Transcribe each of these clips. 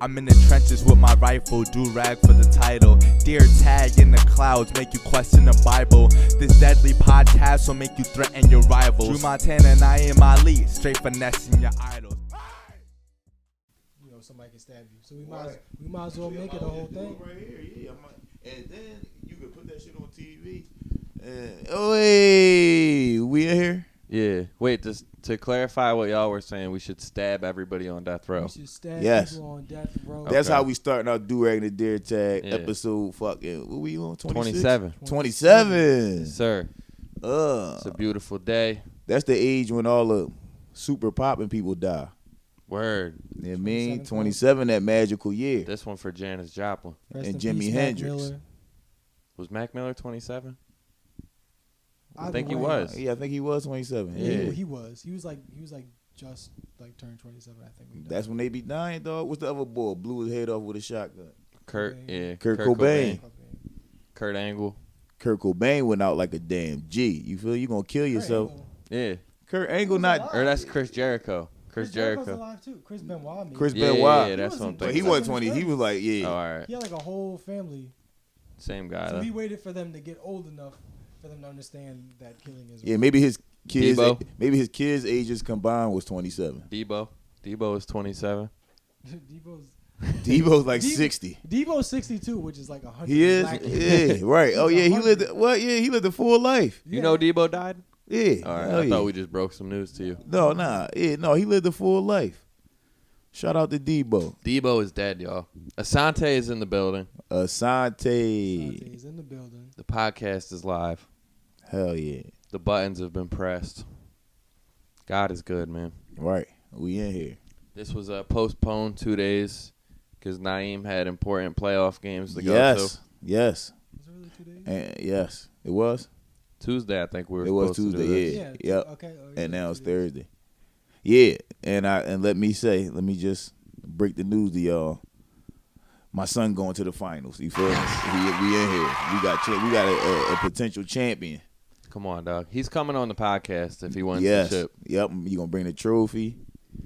I'm in the trenches with my rifle, Durag for the title. Deertag in the clouds, make you question the Bible. This deadly podcast will make you threaten your rivals. Drew Montana and Naim Ali, straight finessing your idols. You know, somebody can stab you. So we might as well make it a whole thing. Right here, yeah. And then you could put that shit on TV. Oh, hey, we in here? Yeah. Wait, just to clarify what y'all were saying, we should stab everybody on death row. We should stab people on death row. That's Okay. how we starting our Durag and the Deertag Yeah. episode. Fucking, what we on? 27. 27. Yes, sir. It's a beautiful day. That's the age when all the super popping people die. Word. You know what I mean? 27, that magical year. This one for Janis Joplin. Rest and in Jimi peace, Mac Hendrix. Miller. Was Mac Miller 27? I Either think he way. was. Yeah, I think he was 27. Yeah, Yeah. he was. He was like just like turned 27. I think. That's when they be dying, dog. What's the other boy? Blew his head off with a shotgun. Kurt Cobain. Kurt Angle. Kurt Cobain went out like a damn G. You feel you gonna kill yourself? Yeah. Kurt Angle not. Or that's Chris Jericho. Chris Jericho's Jericho. alive too. Chris Benoit. Maybe. Chris Yeah, Benoit. yeah, that's what I'm But thinking. he wasn't 20. He was like, yeah. Oh, all right. He had like a whole family. Same guy, So though. he waited for them to get old enough for them to understand that killing is. Yeah, maybe his kids. Debo. Maybe his kids' ages combined was 27. Debo is 27. Debo's like 60. Debo's 62, which is like 100. He is. black Yeah, right. Oh yeah, he lived. What? Yeah, he lived a full life. You know Debo died? Yeah. All right. hell I yeah. thought we just broke some news to you. No, nah. Yeah, no, he lived a full life. Shout out to Debo. Debo is dead, y'all. Asante is in the building. Asante. He's in the building. The podcast is live. Hell yeah. The buttons have been pressed. God is good, man. Right. We in here. This was postponed 2 days because Naim had important playoff games to go Yes. to. Yes. Was it really 2 days? And yes, it was. Tuesday, I think we were It was supposed to do Tuesday. this. Yeah. Yep. Okay. And now it's Thursday. Yeah. And let me just break the news to y'all. My son going to the finals. You feel me? We in here. We got a potential champion. Come on, dog. He's coming on the podcast if he wins Yes. the chip. Yep. You gonna bring the trophy.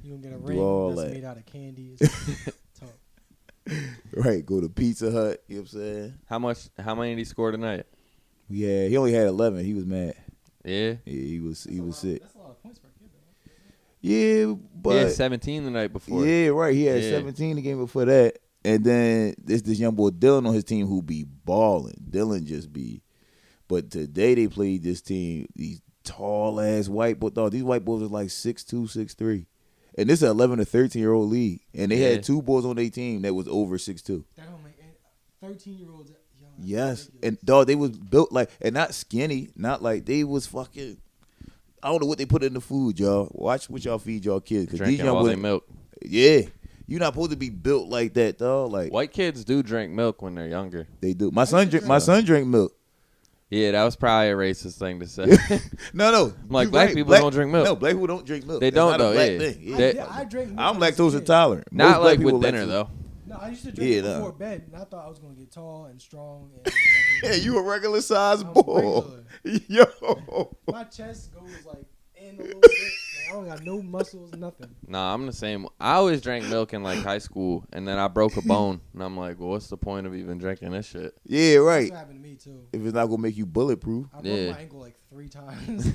You gonna get a Do ring all that's that. made out of candy. It's tough. Right. Go to Pizza Hut. You know what I'm saying? How many did he score tonight? Yeah. He only had 11. He was mad. Yeah. Yeah. He was sick. That's a lot of points for a kid, though. Yeah, but He had 17 the night before. yeah, right. He had Yeah. 17 the game before that, and then this young boy Dylan on his team who be balling. Dylan just be. But today they played this team, these tall ass white boys. These white boys are like 6'2", 6'3", and this is an 11 to 13-year-old league, and they had two boys on their team that was over 6'2". That don't make 13-year-olds. Yes, and dog, they was built like, and not skinny, not like they was fucking. I don't know what they put in the food, y'all. Watch what y'all feed y'all kids, because these Drinking young all their boys. milk. Yeah, you're not supposed to be built like that, dog. Like White kids do drink milk when they're younger. they do. My son drink milk. Yeah, that was probably a racist thing to say. No. Like, You black right. people don't drink milk. No, black people don't drink milk. They That's don't, not a though, black yeah. thing. Yeah. They- I drank milk I'm when I was a lactose kid. intolerant. Not Most black like people with are dinner, lactose- though. No, I used to drink it nah. before bed, and I thought I was gonna get tall and strong. And Yeah, whatever. you a regular size I was boy. Yo. My chest goes like in a little bit. Like, I don't got no muscles, nothing. Nah, I'm the same. I always drank milk in like high school, and then I broke a bone, and I'm like, well, what's the point of even drinking this shit? Yeah, That's right. what happened to me too. If it's not gonna make you bulletproof. I broke Yeah. my ankle like 3 times.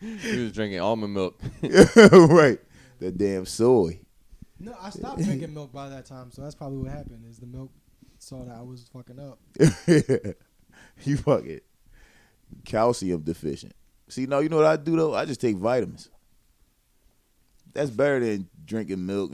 He was drinking almond milk. Right. The damn soy. No, I stopped drinking milk by that time, so that's probably what happened. Is the milk saw that I was fucking up. You fucking calcium deficient. See, no, you know what I do though? I just take vitamins. That's better than drinking milk.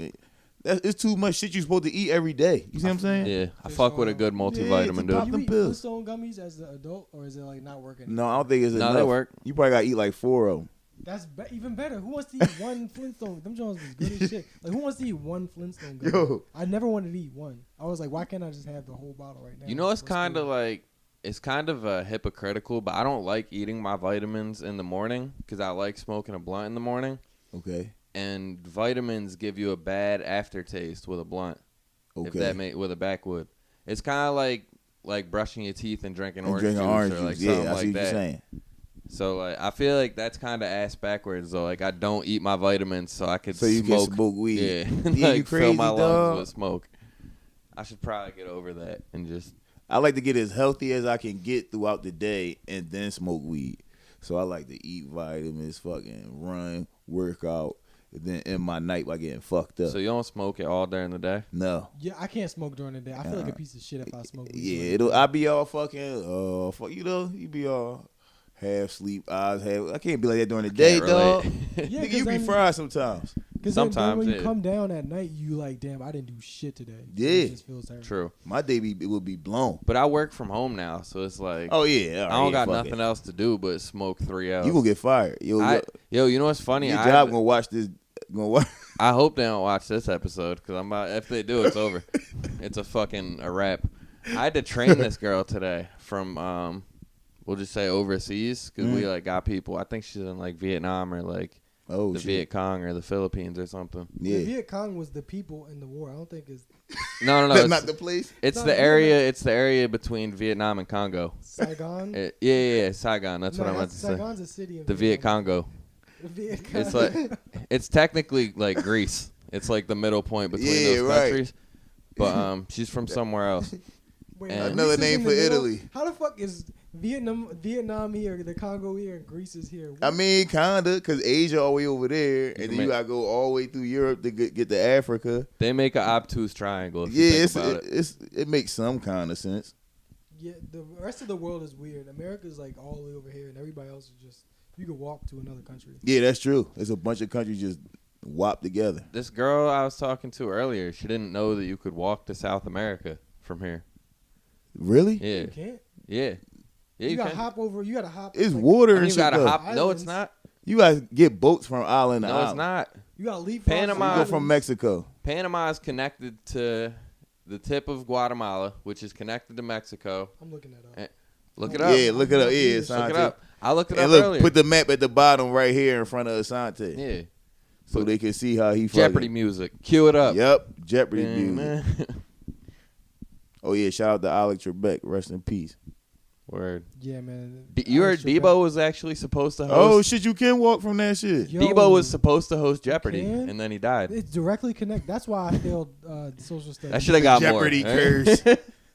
It's too much shit you're supposed to eat every day. You see what I'm saying? Yeah, I fuck with a good multivitamin, Yeah, dude. You them eat pills. Flintstone gummies as an adult, or is it like not working? No, I don't think it's No, enough. they work. You probably gotta eat like 4 of them. That's even better. Who wants to eat one Flintstone? Them Jones was good as shit. Like, who wants to eat one Flintstone gummy? Yo. I never wanted to eat one. I was like, why can't I just have the whole bottle right now? You know, it's What's kind of the- like, it's kind of hypocritical, but I don't like eating my vitamins in the morning because I like smoking a blunt in the morning. Okay. And vitamins give you a bad aftertaste with a blunt. Okay. If that with a backwood. It's kind of like brushing your teeth and drinking And orange drinking juice orange or like juice. something Yeah, I see like what you're that. saying. So like I feel like that's kind of ass backwards though. Like I don't eat my vitamins so I could So you smoke. can smoke weed. Yeah, Yeah, like you fill crazy, my lungs dog. with smoke. I should probably get over that and just. I like to get as healthy as I can get throughout the day and then smoke weed. So I like to eat vitamins, fucking run, work out, and then end my night by getting fucked up. So you don't smoke it all during the day? No. Yeah, I can't smoke during the day. I feel like a piece of shit if I smoke. Yeah, I be all fucking, you be all half sleep, eyes half. I can't be like that during the day, Can't dog. relate. Yeah, Nigga, you be fried sometimes. Because Sometimes, when you yeah. come down at night, you like, damn, I didn't do shit today. So Yeah. it just feels terrible. True. My day it would be blown. But I work from home now, so it's like Oh yeah, all right, I don't got fuck nothing it. else to do but smoke 3 hours. You gonna get fired. Yo, You know what's funny? your job gonna watch this. Gonna watch. I hope they don't watch this episode because if they do, it's over. It's a wrap. I had to train this girl today from we'll just say overseas because we like got people. I think she's in like Vietnam or like Oh the shit. Viet Cong or the Philippines or something. Yeah. The Viet Cong was the people in the war. I don't think it's No. That's It's, not the place. it's No, the no, area. no. It's the area between Vietnam and Congo. Saigon. Yeah. Saigon. That's No, what I meant to say. Saigon's a city in The Viet Vietnam. Congo. The Viet Cong. It's like it's technically like Greece. It's like the middle point between Yeah, those right. countries. But she's from somewhere else. Wait, and- Another Greece is name in for the middle? Italy. How the fuck is Vietnam here, the Congo here, and Greece is here? I mean, kinda, cause Asia all the way over there, and then you gotta go all the way through Europe to get to Africa. They make an obtuse triangle. If Yeah, you think about it. it makes some kind of sense. Yeah, the rest of the world is weird. America's like all the way over here, and everybody else is just you could walk to another country. Yeah, that's true. There's a bunch of countries just whopped together. This girl I was talking to earlier, she didn't know that you could walk to South America from here. Really? Yeah, You can't. yeah. You, You gotta can. hop over. You gotta hop. It's like, water and You shit. gotta though. hop. No, it's Islands. not. You guys get boats from island to No, island. it's not. You gotta leave. Panama- You go from Mexico. Panama is connected to the tip of Guatemala, which is connected to Mexico. I'm looking that up. Eh, Look it up. Yeah, look it up. Yeah, Look Asante. Look it up. I looked it And up look, earlier. put the map at the bottom right here in front of Asante, Yeah. so they can see how he Jeopardy fucking. music. Cue it up. Yep, Jeopardy music. Oh yeah, shout out to Alex Trebek. Rest in peace. Word. Yeah, man. You heard Alex Trebek. Debo was actually supposed to Oh host. shit, you can walk from that shit. Yo, Debo was supposed to host Jeopardy, can? and then he died. It's directly connected. That's why I failed social studies. That should have got Jeopardy more. curse.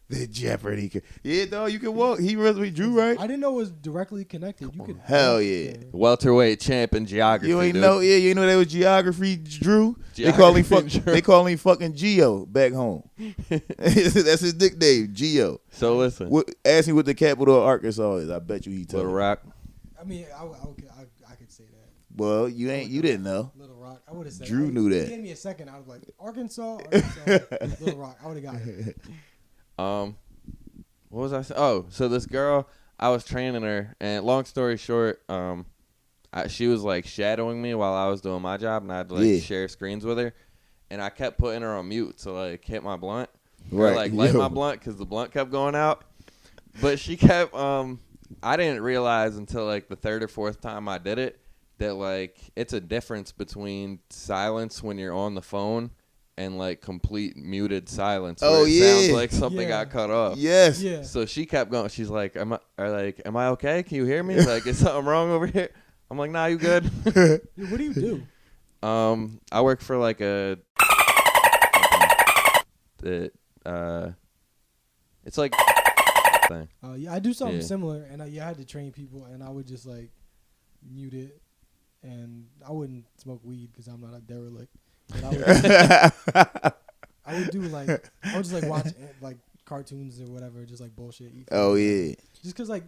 The Jeopardy curse. Yeah, dog, you can walk. He really drew right. I didn't know it was directly connected. You could. Hell walk yeah. there. Welterweight champ in geography. You ain't dude. know, yeah, you know that was geography, Drew. Geography, Drew. They call him fucking Geo back home. That's his nickname, Geo. So listen, Ask me what the capital of Arkansas is. I bet you he told Little you. Rock. I mean, I could say that. Well, you didn't know. Little Rock. I would have said. Drew knew that. Give me a second. I was like, Arkansas. Little Rock. I would have got it. What was I saying? Oh, so this girl, I was training her, and long story short, she was like shadowing me while I was doing my job, and I had to like share screens with her, and I kept putting her on mute to like hit my blunt, or like light my blunt because the blunt kept going out, but she kept. I didn't realize until like the third or fourth time I did it that like it's a difference between silence when you're on the phone and like complete muted silence. Where it sounds like something got cut off. Yes. Yeah. So she kept going. She's like, "Am I okay? Can you hear me? Like, is something wrong over here?" I'm like, "Nah, you good." Dude, what do you do? I work for like it's like thing. Yeah, I do something Yeah. similar, and I had to train people, and I would just like mute it, and I wouldn't smoke weed because I'm not a derelict. But I would do like I would just like watch like cartoons or whatever, just like bullshit. Eat Oh food. yeah. Just because like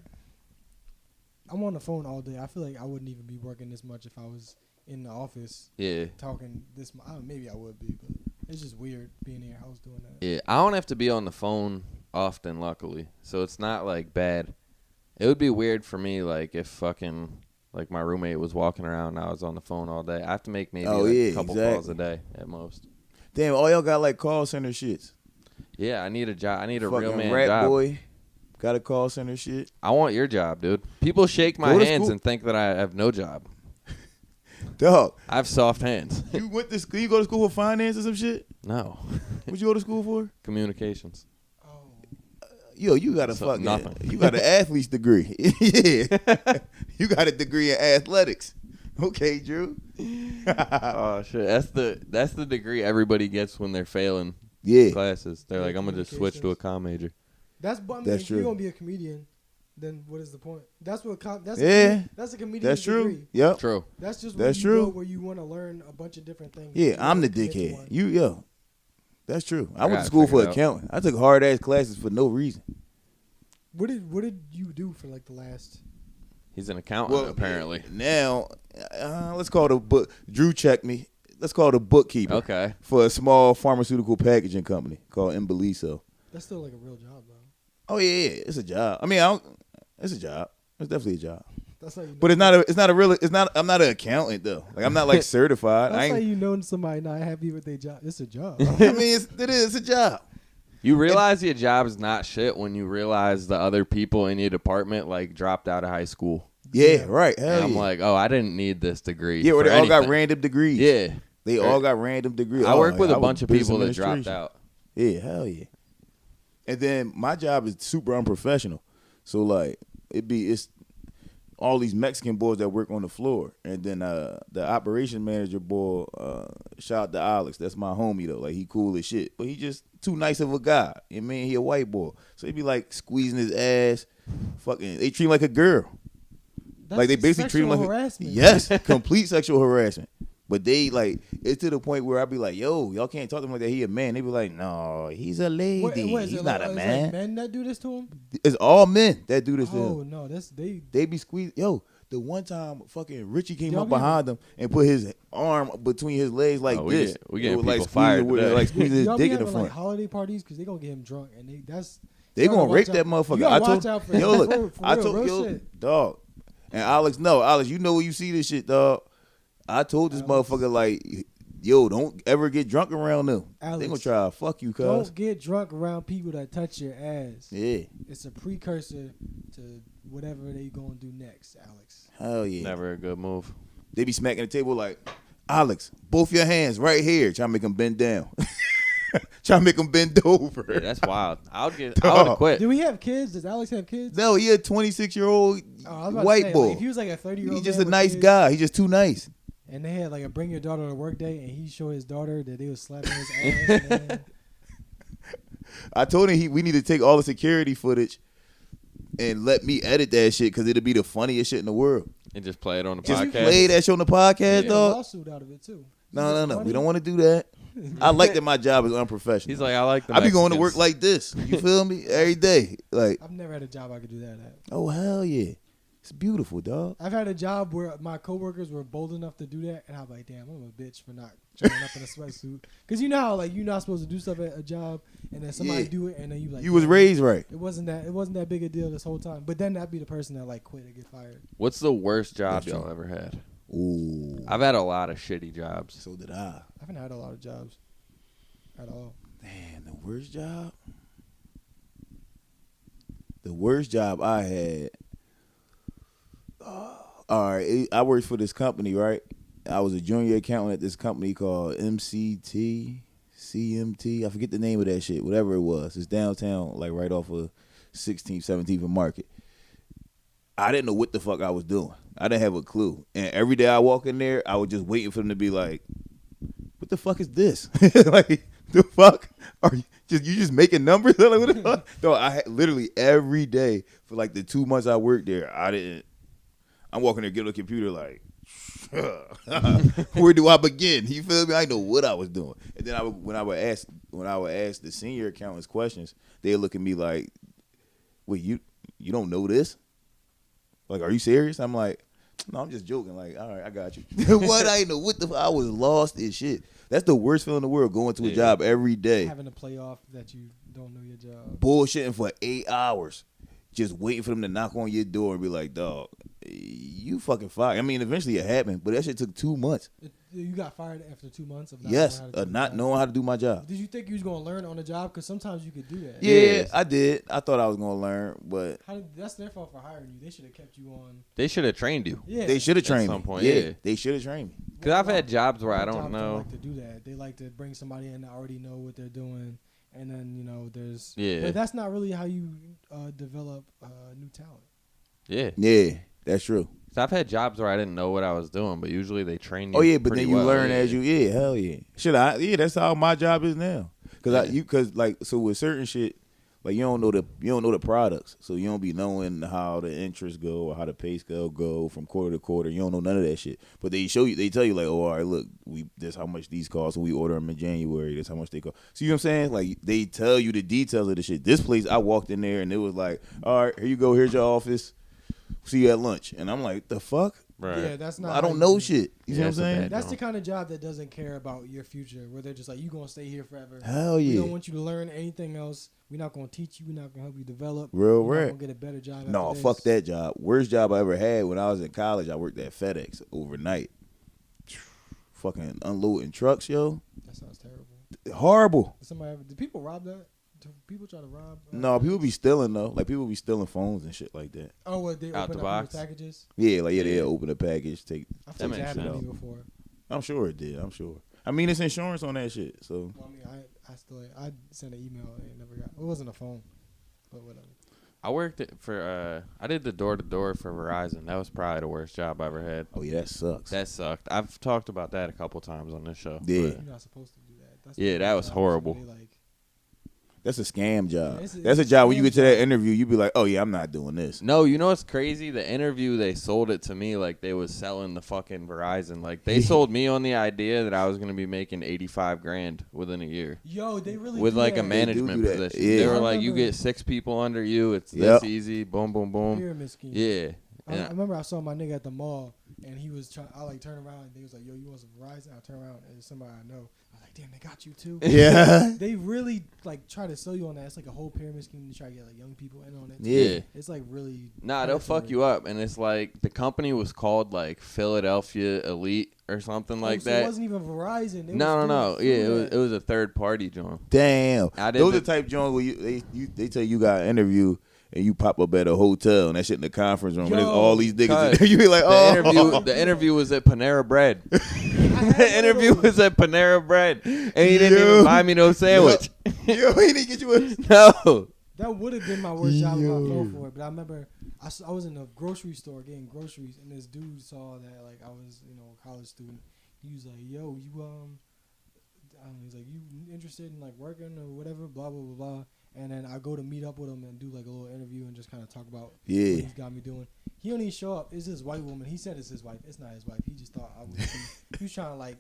I'm on the phone all day, I feel like I wouldn't even be working this much if I was in the office Yeah. talking this. Maybe I would be, but it's just weird being in your house doing that. Yeah. I don't have to be on the phone often, luckily, so it's not like bad. It would be weird for me, like if fucking. Like my roommate was walking around and I was on the phone all day. I have to make maybe a couple calls a day at most. Damn, all y'all got like call center shits. Yeah, I need a job. I need a Fucking real man rat job. boy. Got a call center shit. I want your job, dude. People shake my Go to hands school. and think that I have no job. Dog, I have soft hands. you went to school. You go to school for finance or some shit. No. What you go to school for? Communications. Oh, yo, you got a So, fucking, nothing. you got an athlete's degree. Yeah, you got a degree in athletics. Okay, Drew. Oh shit, that's the degree everybody gets when they're failing Yeah, classes. They're Yeah, like, I'm gonna just switch to a communications. comm major. That's but I mean, That's if true. you're gonna be a comedian, then what is the point? That's what that's Yeah. that's a comedian's that's true. degree. Yep. True. That's just That's where you true. go where you want to learn a bunch of different things. Yeah, You I'm the don't commit to dickhead. one. Yo, that's true. I went gotta to school for figure it out. accounting. I took hard ass classes for no reason. What did you do for like the last? He's an accountant apparently. Now, let's call it a book. Drew checked me. Let's call it a bookkeeper. Okay. For a small pharmaceutical packaging company called Embeliso. That's still like a real job though. Oh yeah, it's a job. I mean, it's a job. It's definitely a job. That's how you know. But I'm not an accountant though. Like I'm not like certified. That's I how ain't, you know somebody not happy with their job. It's a job. I mean, it's a job. You realize your job is not shit when you realize the other people in your department like dropped out of high school. Yeah, right. Hell And I'm yeah. like, oh, I didn't need this degree. Yeah, where for they all got anything. random degrees. Yeah. They all got random degrees. I work with a was bunch of business people that dropped administration. out. Yeah, hell yeah. And then my job is super unprofessional. So like it's all these Mexican boys that work on the floor. And then the operation manager boy, shout out to Alex. That's my homie though. Like he cool as shit. But he just too nice of a guy. You know what I mean? He a white boy. So he be like squeezing his ass. Fucking they treat him like a girl. That's Like they basically treat him like harassment. yes, complete sexual harassment. But they like it's to the point where I be like, yo, y'all can't talk to him like that. He a man. They be like, no, he's a lady. What is He's it not like, a it's man. like men that do this to him? It's all men that do this to Oh him. no, that's they. They be squeezed. Yo, the one time fucking Richie came Y'all up get- behind him and put his arm between his legs like Oh, we this. get- we getting It was like people squeezing fired with- today. like squeezing his Y'all dick be in the having front. like holiday parties because they gonna get him drunk and that's They you gotta gonna rape watch that out- motherfucker. You gotta I told watch out for yo, him. look, For I real, told real yo, shit. dog, and Alex, no, Alex, you know when you see this shit, dog. I told this Alex. motherfucker like, yo, don't ever get drunk around them. They Alex, gonna try to fuck you, cuz. Don't get drunk around people that touch your ass. Yeah, It's a precursor to whatever they gonna do next, Alex. hell yeah. Never a good move. They be smacking the table like, Alex, both your hands right here. Trying to make them bend down. Trying to make them bend over. Yeah, that's wild. I would Dog. have quit. Do we have kids? Does Alex have kids? No, he a 26-year-old Oh, I was about to white say, boy. like, if he was like a 30-year-old, He's just a nice guy. He's just too nice. And they had like a bring your daughter to work day, and he showed his daughter that they was slapping his ass. Man. I told him we need to take all the security footage and let me edit that shit because it'll be the funniest shit in the world. And just play it on the Just podcast. play that shit on the podcast, Yeah. Get a dog. lawsuit out of it too. No. We don't want to do that. I like that my job is unprofessional. He's like, I like the I be going to Mexicans. work like this. You feel me? Every day. Like, I've never had a job I could do that at. oh, hell yeah. It's beautiful, dog. I've had a job where my coworkers were bold enough to do that, and I'm like, damn, I'm a bitch for not showing up in a sweatsuit. Because you know how like you're not supposed to do stuff at a job, and then somebody Yeah. do it, and then you like, You was damn, raised right. It wasn't that big a deal this whole time. But then that'd be the person that like quit and get fired. What's the worst job That's y'all true. ever had? Ooh. I've had a lot of shitty jobs. So did I. I haven't had a lot of jobs at all. Man, the worst job? The worst job I had. All right, I worked for this company, right? I was a junior accountant at this company called MCT, CMT. I forget the name of that shit, whatever it was. It's downtown, like right off of 16th, 17th and Market. I didn't know what the fuck I was doing. I didn't have a clue. And every day I walk in there, I was just waiting for them to be like, what the fuck is this? Like, the fuck? Are you just making numbers? Like, what the fuck? No, I had literally every day for like the 2 months I worked there, I'm walking there, get on the computer like, where do I begin? You feel me? I didn't know what I was doing. And then when I would ask the senior accountants questions, they look at me like, wait, you don't know this? Like, are you serious? I'm like, no, I'm just joking. Like, all right, I got you. What? I didn't know what I was lost as shit. That's the worst feeling in the world, going to a job every day, Having to play off that you don't know your job. bullshitting for 8 hours, just waiting for them to knock on your door and be like, dog, you fucking fired. I mean, eventually it happened, but that shit took 2 months. You got fired after 2 months of not Yes, knowing how to do not your job. knowing how to do my job. Did you think you was gonna learn on the job? Because sometimes you could do that. Yeah, Yes. I did. I thought I was gonna learn, but That's their fault for hiring you. They should have kept you on. They should have trained you. Yeah, they should have trained some me. point, yeah, yeah. they should have trained me. Because I've had jobs where I Jobs don't know. like to do that. They like to bring somebody in that already know what they're doing and then there's Yeah. But that's not really how you develop new talent. Yeah. Yeah, that's true. So I've had jobs where I didn't know what I was doing, but usually they train you. Oh yeah, but pretty then you well. learn Yeah. as you. Yeah, hell yeah. Yeah, that's how my job is now. Cause so with certain shit, like you don't know the products, so you don't be knowing how the interest go or how the pay scale go from quarter to quarter. You don't know none of that shit. But they tell you like, oh, all right, look, this how much these cost, so we order them in January. This how much they cost. See what I'm saying? Like they tell you the details of the shit. This place, I walked in there and it was like, all right, here you go. Here's your office. See you at lunch. And I'm like, the fuck? Right. Yeah, that's not. I don't know shit. You see what I'm saying? That's the kind of job that doesn't care about your future, where they're just like, you gonna stay here forever. Hell We yeah. don't want you to learn anything else. We're not gonna teach you. We're not gonna help you develop. Real We're not rap. gonna get a better job. No, after fuck this. that job. Worst job I ever had when I was in college. I worked at FedEx overnight. Fucking unloading trucks, yo. That sounds terrible. Horrible. Did people rob that? Do people try to rob? No, people be stealing though. Like people be stealing phones and shit like that. Oh, what they Out open the up box? people's packages? Yeah, like they Yeah. open a package, take. I've That seen makes that happen to sense. me before. I'm sure it did. I'm sure. I mean, it's insurance on that shit. So Well, I mean, I sent an email and it never got. It wasn't a phone, but whatever. I worked I did the door-to-door for Verizon. That was probably the worst job I ever had. oh yeah, that sucks. That sucked. I've talked about that a couple times on this show. Yeah. but- You're not supposed to do that. That's Yeah, the that was job. horrible. Somebody, like, That's a scam job. It's a That's a job when you scam get to that job. interview, you be like, oh yeah, I'm not doing this. No, you know what's crazy? The interview, they sold it to me like they was selling the fucking Verizon. Like they sold me on the idea that I was gonna be making $85,000 within a year Yo, they really with do like that. a management do that. position. Yeah. They were I like, you remember- get 6 people under you. It's Yep. this easy. Boom, boom, boom. Pyramid scheme. Yeah. I And remember I saw my nigga at the mall and he was trying. I like turned around and he was like, "Yo, you want some Verizon?" I turned around and it's somebody I know. I was like, "Damn, they got you too." Yeah. They really like try to sell you on that. It's like a whole pyramid scheme to try to get like young people in on it. Yeah. It's like really. Nah, they'll fuck predatory. you up. And it's like the company was called like Philadelphia Elite or something like so that. It wasn't even Verizon. They No. was doing Yeah, through it was a third party joint. Damn. I did Those the- are the type joints where they tell you got an interview and you pop up at a hotel and that shit in the conference room and there's Yo. all these niggas. Cut. You be like, oh. The interview was at Panera Bread. I had The one interview of those. was at Panera Bread, and he didn't Yo. even buy me no sandwich. Yo, he didn't get you a. No. That would have been my worst job if I Yo. fell for it. But I remember I was in a grocery store getting groceries, and this dude saw that like I was a college student. He was like, "Yo, you he's like, you interested in like working or whatever, blah blah blah blah." And then I go to meet up with him and do like a little interview and just kind of talk about Yeah. what he's got me doing. He don't even show up. It's this white woman. He said it's his wife. It's not his wife. He just thought I was. He was trying to like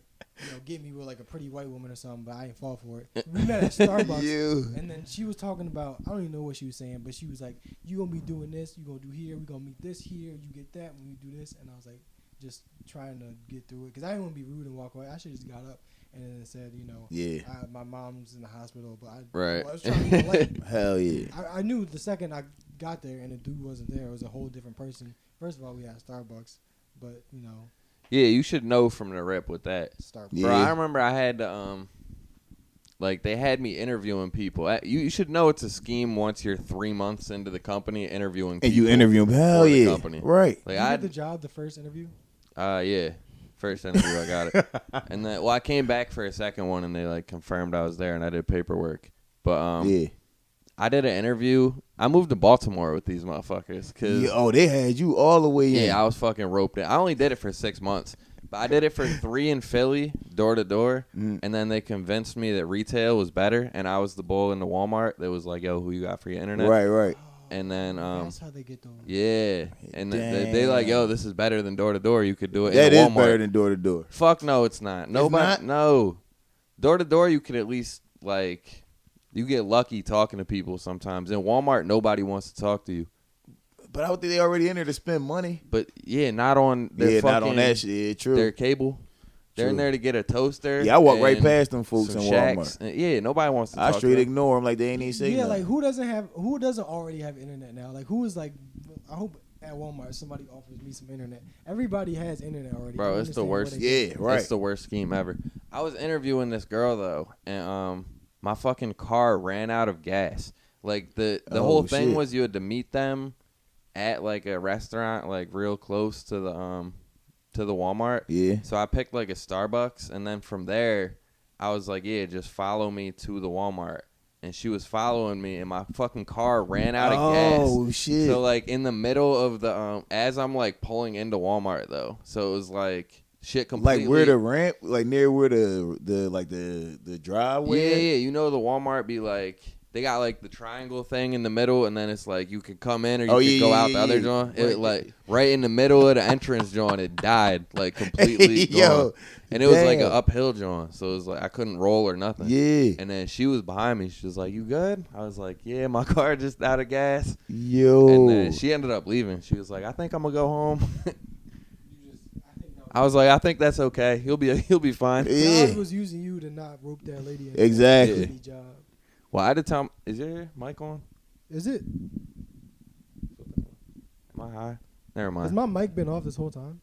get me with like a pretty white woman or something, but I ain't fall for it. We met at Starbucks. You. And then she was talking about, I don't even know what she was saying, but she was like, you going to be doing this, you going to do here, we going to meet this here, you get that when you do this. And I was like, just trying to get through it. Because I didn't want to be rude and walk away. I should have just got up and then said, Yeah. my mom's in the hospital, but Right. I was trying to be polite. Hell yeah. I knew the second I got there and the dude wasn't there, it was a whole different person. First of all, we had Starbucks, but, Yeah, you should know from the rip with that. Starbucks. Yeah. Bro, I remember I had to, like, they had me interviewing people. You should know it's a scheme once you're 3 months into the company interviewing people. And you interview him. Hell for the yeah. company. Right. Like, You I had the job, the first interview? yeah. First interview, I got it. And then, I came back for a second one, and they, like, confirmed I was there, and I did paperwork. But, Yeah. I did an interview. I moved to Baltimore with these motherfuckers. Cause Yeah. Oh, they had you all the way in. yeah, I was fucking roped in. I only did it for 6 months. But I did it for 3 in Philly, door to door. Mm. And then they convinced me that retail was better. And I was the bull in the Walmart that was like, yo, who you got for your internet? Right, right. And then, That's how they get those. yeah. And they like, yo, this is better than door to door. You could do it That in is Walmart. better than door to door. Fuck no, it's not. Nobody, not? no. Door to door, you could at least, like, you get lucky talking to people sometimes. In Walmart, nobody wants to talk to you. But I don't think they already in there to spend money. But, yeah, not on their Yeah, fucking, not on that shit. Yeah, true. their cable. They're in True. there to get a toaster. Yeah, I walk right and past them folks some in shacks. Walmart. And, yeah, nobody wants to I talk straight to them. ignore them like they ain't even say Yeah, nothing. like who doesn't already have internet now? Like who is like, I hope at Walmart somebody offers me some internet. Everybody has internet already. Bro, I it's the understand where worst. they Yeah, get it. right. It's the worst scheme ever. I was interviewing this girl though, and my fucking car ran out of gas. Like the Oh, whole thing shit. was you had to meet them at like a restaurant like real close to the Walmart. Yeah. So I picked like a Starbucks, and then from there I was like, yeah, just follow me to the Walmart. and she was following me, and my fucking car ran out of gas. Oh shit! So like in the middle of the as I'm like pulling into Walmart though, so it was like shit completely. Like where the ramp, like near where the driveway. Yeah. You know the Walmart be like. They got like the triangle thing in the middle, and then it's like you could come in or you could go out the other joint. It like right in the middle of the entrance joint, it died like completely gone. And it was like an uphill joint, so it was like I couldn't roll or nothing. Yeah. And then she was behind me. She was like, "You good?" I was like, "Yeah, my car just out of gas." Yo. And then she ended up leaving. She was like, "I think I'm gonna go home." I was like, "I think that's okay. He'll be fine." Yeah. God was using you to not rope that lady. Exactly. Job. Well, I had to tell him, is your mic on? Is it? Am I high? Never Has mind. my mic been off this whole time?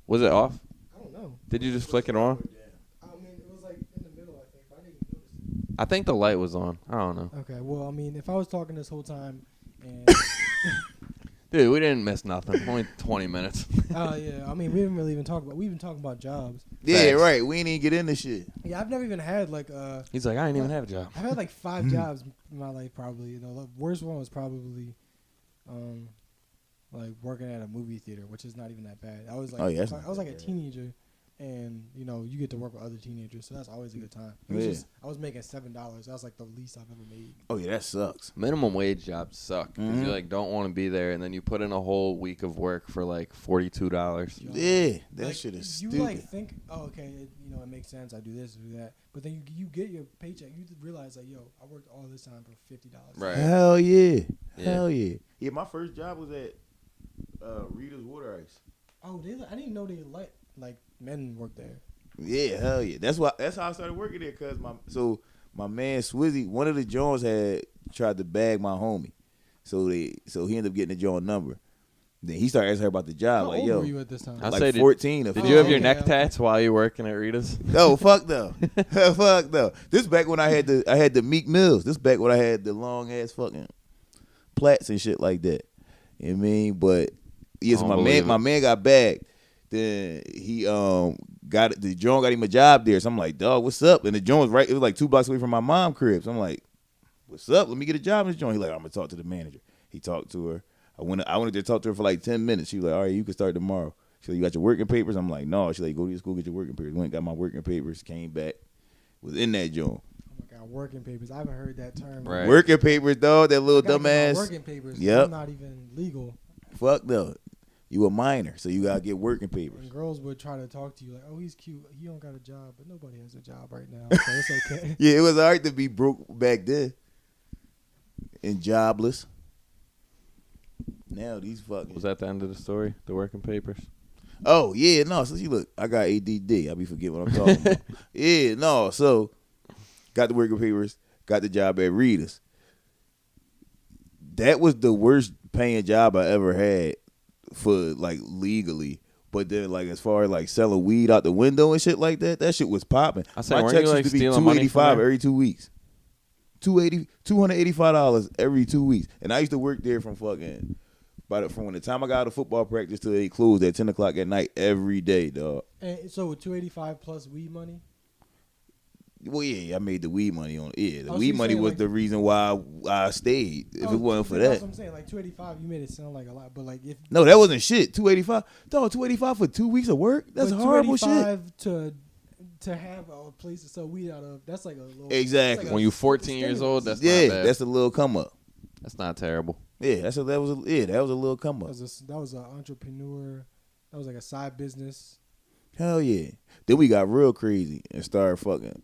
Was it off? I don't know. Did you just flick it on? I mean, it was like in the middle, I think, but I didn't notice it. I think the light was on. I don't know. Okay, well, I mean, if I was talking this whole time and... Dude, we didn't miss nothing. Only 20 minutes. Oh, yeah. I mean, we didn't really even talk about... We've been talking about jobs. Yeah, Facts. right. We ain't even get into shit. Yeah, I've never even had, like... He's like, I didn't even have a job. I've had, like, 5 jobs in my life, probably. You know, the worst one was probably... like working at a movie theater, which is not even that bad. I was like, I was like a teenager, and you know, you get to work with other teenagers, so that's always a good time. It was just, I was making $7. That was like the least I've ever made. Oh yeah, that sucks. Minimum wage jobs suck because you like don't want to be there, and then you put in a whole week of work for like $42. Yeah, that like, shit is you stupid. like think, oh, okay, you know, it makes sense. I do this, do that, but then you get your paycheck. You realize like, yo, I worked all this time for $50. Right. Hell yeah. Yeah. Hell yeah. Yeah, my first job was at Rita's Water Ice. Oh, I didn't know they let like men work there. Yeah, hell yeah. That's how I started working there. Cause my man Swizzy, one of the Jones had tried to bag my homie, so he ended up getting the Jones number. Then he started asking her about the job. How like, old yo, were you at this time? I like say, 14. Did you have your okay, neck okay. tats while you were working at Rita's? No, fuck no. Fuck no. This back when I had the Meek Mills. This back when I had the long ass fucking plaits and shit like that. You know what I mean? But yes, I don't my man got bagged. Then he the Jones got him a job there. So I'm like, dog, what's up? And the Jones it was like 2 blocks away from my mom's crib. So I'm like, what's up? Let me get a job in this joint. He like, I'm gonna talk to the manager. He talked to her. I went there to talk to her for like 10 minutes. She was like, all right, you can start tomorrow. She like, you got your working papers? I'm like, no. She like, go to your school, get your working papers. Went, got my working papers, came back, was in that joint. Oh my God, working papers. I haven't heard that term. Right. Working papers, dog. That little I gotta get my dumbass. working papers. Yep. I'm not even legal. Fuck no. You a minor, so you gotta get working papers. And girls would try to talk to you like, oh, he's cute. He don't got a job, but nobody has a job right now, so it's okay. Yeah, it was hard to be broke back then and jobless. Now these fucking. Was that the end of the story? The working papers? Oh yeah, no. So see, look, I got ADD. I be forgetting what I'm talking about. Yeah, no. So got the working papers, got the job at Rita's. That was the worst paying job I ever had for like legally. But then like as far as like selling weed out the window and shit like that, that shit was popping. I say, My weren't checks you like used to be stealing money from $285 there? every 2 weeks. $285 every 2 weeks. And I used to work there from fucking from when the time I got out of football practice till they closed at 10 o'clock at night every day, dog. And so with $285 plus weed money. Well, yeah, I made the weed money on it. Yeah, the Oh, so weed you money saying, was like- the reason why I stayed. If it wasn't for That's that. what I'm saying. Like $285, you made it sound like a lot, but like if No, that wasn't shit. $285. Dog, $285 for 2 weeks of work? That's but horrible shit. $285 to have a place to sell weed out of, that's like a little. Exactly. that's like When a you're 14 years old, stimulus. that's Yeah, not bad. that's a little come up. That's not terrible. Yeah, that was a little come up. That was an entrepreneur. That was like a side business. Hell yeah. Then we got real crazy and started fucking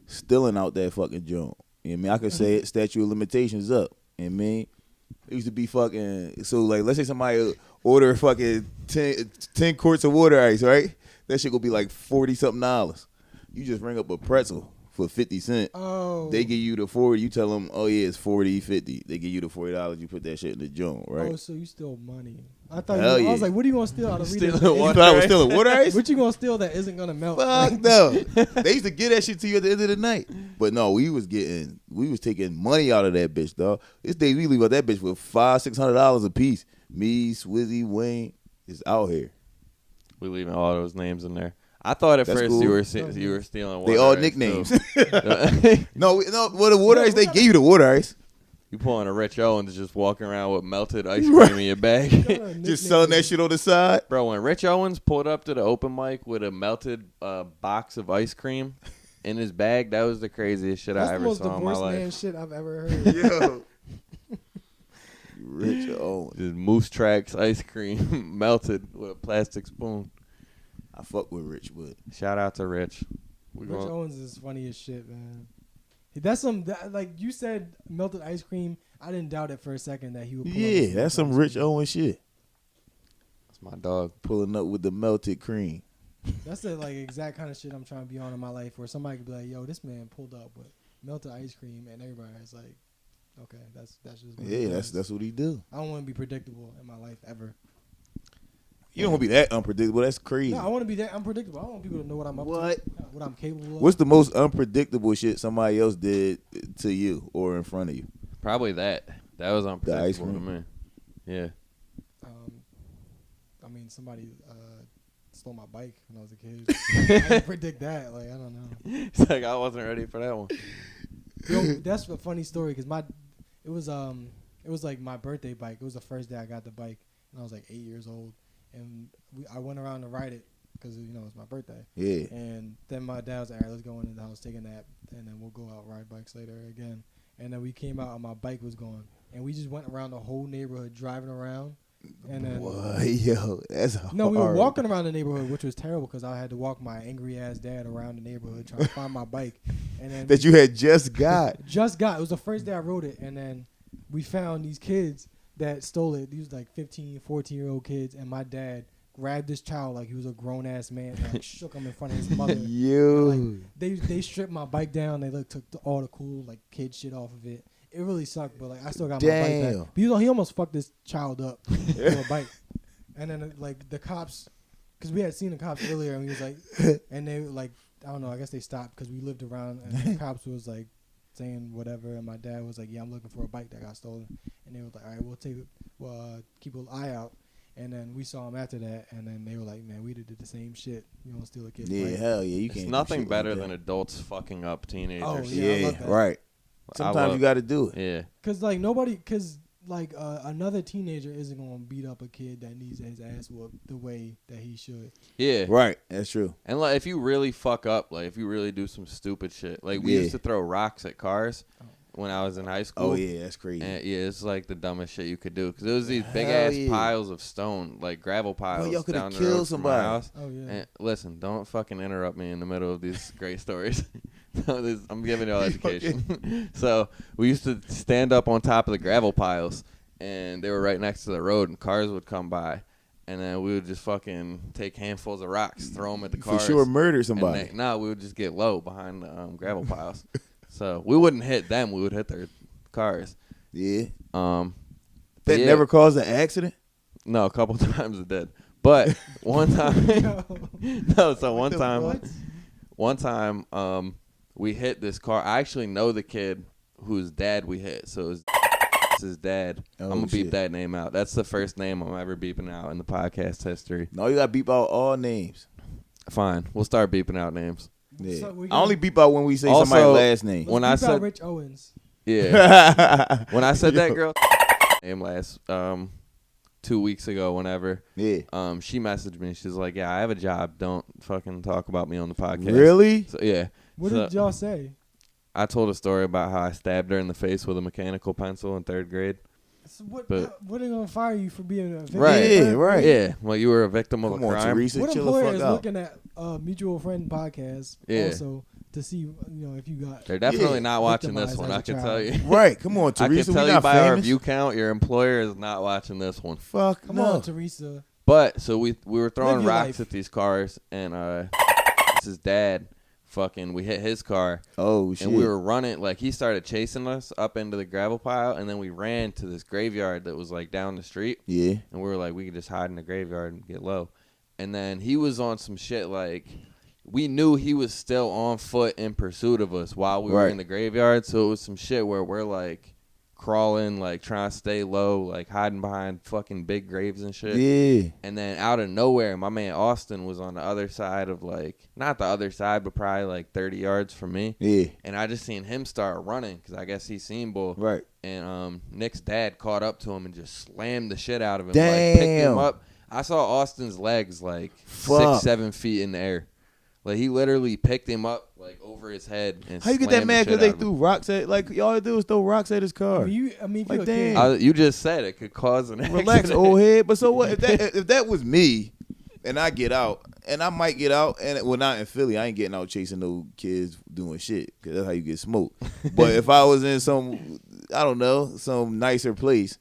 stealing out that fucking joint. You know what I mean? I could say it, statute of limitations up. You know what I mean? It used to be fucking, so like, let's say somebody order fucking 10 quarts of water ice, right? That shit gonna be like $40-something. You just ring up a pretzel for 50 cents. Oh. They give you the 40. You tell them, oh yeah, it's 40, 50. They give you the $40. You put that shit in the joint, right? Oh, so you steal money. I thought Hell I was yeah. like, what are you gonna steal out of Rita's? Stealing You water thought I was ice? stealing water ice? What you gonna steal that isn't gonna melt? Fuck no. They used to get that shit to you at the end of the night. But no, we was taking money out of that bitch, dog. This day we leave out that bitch with $500-$600 a piece. Me, Swizzy, Wayne is out here. We leaving all those names in there. I thought at That's first cool. you were stealing water They all ice, nicknames. too. No, well, the water ice, they gave you the water ice. You pulling a Rich Owens just walking around with melted ice cream in your bag. Just selling that shit on the side. Bro, when Rich Owens pulled up to the open mic with a melted box of ice cream in his bag, that was the craziest shit I ever saw in my That's the most divorced man life. shit I've ever heard. Yo. Rich Owens. Just Moose Tracks ice cream melted with a plastic spoon. I fuck with Rich, but Shout out to Rich. Rich Owens is funny as shit, man. That's like you said, melted ice cream. I didn't doubt it for a second that he would. yeah, that's some Rich Owens shit. That's my dog. Pulling up with the melted cream. That's the like exact kind of shit I'm trying to be on in my life, where somebody could be like, "Yo, this man pulled up with melted ice cream," and everybody's like, "Okay, that's just." What he does. That's what he do. I don't want to be predictable in my life ever. You don't want to be that unpredictable. That's crazy. No, I want to be that unpredictable. I don't want people to know what I'm up to, what I'm capable of. What's the most unpredictable shit somebody else did to you or in front of you? Probably that. That was ice unpredictable to cream? me. Yeah. I mean, somebody stole my bike when I was a kid. I didn't predict that. Like, I don't know. It's like I wasn't ready for that one. Yo, that's a funny story because it was like my birthday bike. It was the first day I got the bike, and I was like 8 years old, and I went around to ride it because it's my birthday. Yeah. And then my dad was like, all right, let's go into the house, take a nap, and then we'll go out ride bikes later again. And then we came out and my bike was gone, and we just went around the whole neighborhood driving around. And then What? Yo, that's hard. no, we were walking around the neighborhood, which was terrible because I had to walk my angry ass dad around the neighborhood trying to find my bike. And then that you had just got. it was the first day I rode it, and then we found these kids that stole it. These like 15, 14-year-old kids, and my dad grabbed this child like he was a grown ass man and like, shook him in front of his mother. Yo. And, like, they stripped my bike down. They took all the cool like kid shit off of it. It really sucked, but like I still got my bike back. But he almost fucked this child up with a bike. And then like the cops, because we had seen the cops earlier, and he was like, and they like, I don't know, I guess they stopped because we lived around, and the cops was like saying whatever, and my dad was like, yeah, I'm looking for a bike that got stolen, and they were like, all right, we'll keep an eye out. And then we saw him after that, and then they were like, man, we did the same shit. You don't steal a kid's Yeah, bike. hell yeah, you It's can't. nothing do shit better like than that. adults fucking up teenagers. Oh, yeah, I Yeah, love that. right. Sometimes you got to do it. Yeah. Cause another teenager isn't gonna beat up a kid that needs his ass whooped the way that he should. Yeah. Right, that's true. And like, if you really fuck up, like if you really do some stupid shit, like we Yeah. used to throw rocks at cars when I was in high school. Oh yeah, that's crazy. And yeah, it's like the dumbest shit you could do because it was these big Hell ass yeah. piles of stone, like gravel piles y'all coulda down the killed road from my somebody. house. Oh yeah. And listen, don't fucking interrupt me in the middle of these great stories. I'm giving y'all education. So we used to stand up on top of the gravel piles, and they were right next to the road, and cars would come by, and then we would just fucking take handfuls of rocks, throw them at the cars. For sure, murder somebody. No, we would just get low behind the gravel piles. So we wouldn't hit them; we would hit their cars. Yeah. But That yeah. never caused an accident. No, a couple times it did. But one time, one time, we hit this car. I actually know the kid whose dad we hit, so it's his dad. Oh, I'm gonna beep shit. that name out. That's the first name I'm ever beeping out in the podcast history. No, you got to beep out all names. Fine, we'll start beeping out names. Yeah. So we I only beep out when we say Also, somebody's last name. Let's when I beep out said- Rich Owens. Yeah, when I said that girl name last 2 weeks ago, whenever Yeah. she messaged me, she's like, "Yeah, I have a job. Don't fucking talk about me on the podcast." Really? So yeah. What So- did y'all say? I told a story about how I stabbed her in the face with a mechanical pencil in 3rd grade. So what But- are they gonna fire you for being a victim? Right. Yeah, right. Yeah, well, you were a victim of Come a on, crime. Teresa, What chill the employer fuck is out. looking at mutual friend podcast Yeah. also to see if you got They're definitely Yeah. not watching this victimized one. as I a can child. tell you. Right, come on, I Teresa. can tell we you not by our famous. view count, your employer is not watching this one. Fuck come no. on, Teresa. But so we were throwing Live your rocks life. at these cars, and his dad, we hit his car, Oh shit. and we were running. Like he started chasing us up into the gravel pile, and then we ran to this graveyard that was like down the street. Yeah. And we were like, we could just hide in the graveyard and get low. And then he was on some shit like, we knew he was still on foot in pursuit of us while we were Right. in the graveyard. So it was some shit where we're like crawling, like trying to stay low, like hiding behind fucking big graves and shit. Yeah. And then out of nowhere, my man Austin was on the other side of like, not the other side, but probably like 30 yards from me. Yeah. And I just seen him start running because I guess he seen bull. Right. And Nick's dad caught up to him and just slammed the shit out of him. Damn. Like, picked him up. I saw Austin's legs like Fuck. 6-7 feet in the air. Like he literally picked him up like over his head. And How you get that mad because because they threw rocks at, like, y'all do is throw rocks at his car. If you Like, a damn. kid, You just said it could cause an accident. Relax, old head. But so what? If that was me, and I get out, and I might get out, and well, not in Philly, I ain't getting out chasing no kids doing shit, because that's how you get smoked. But if I was in some, I don't know, some nicer place,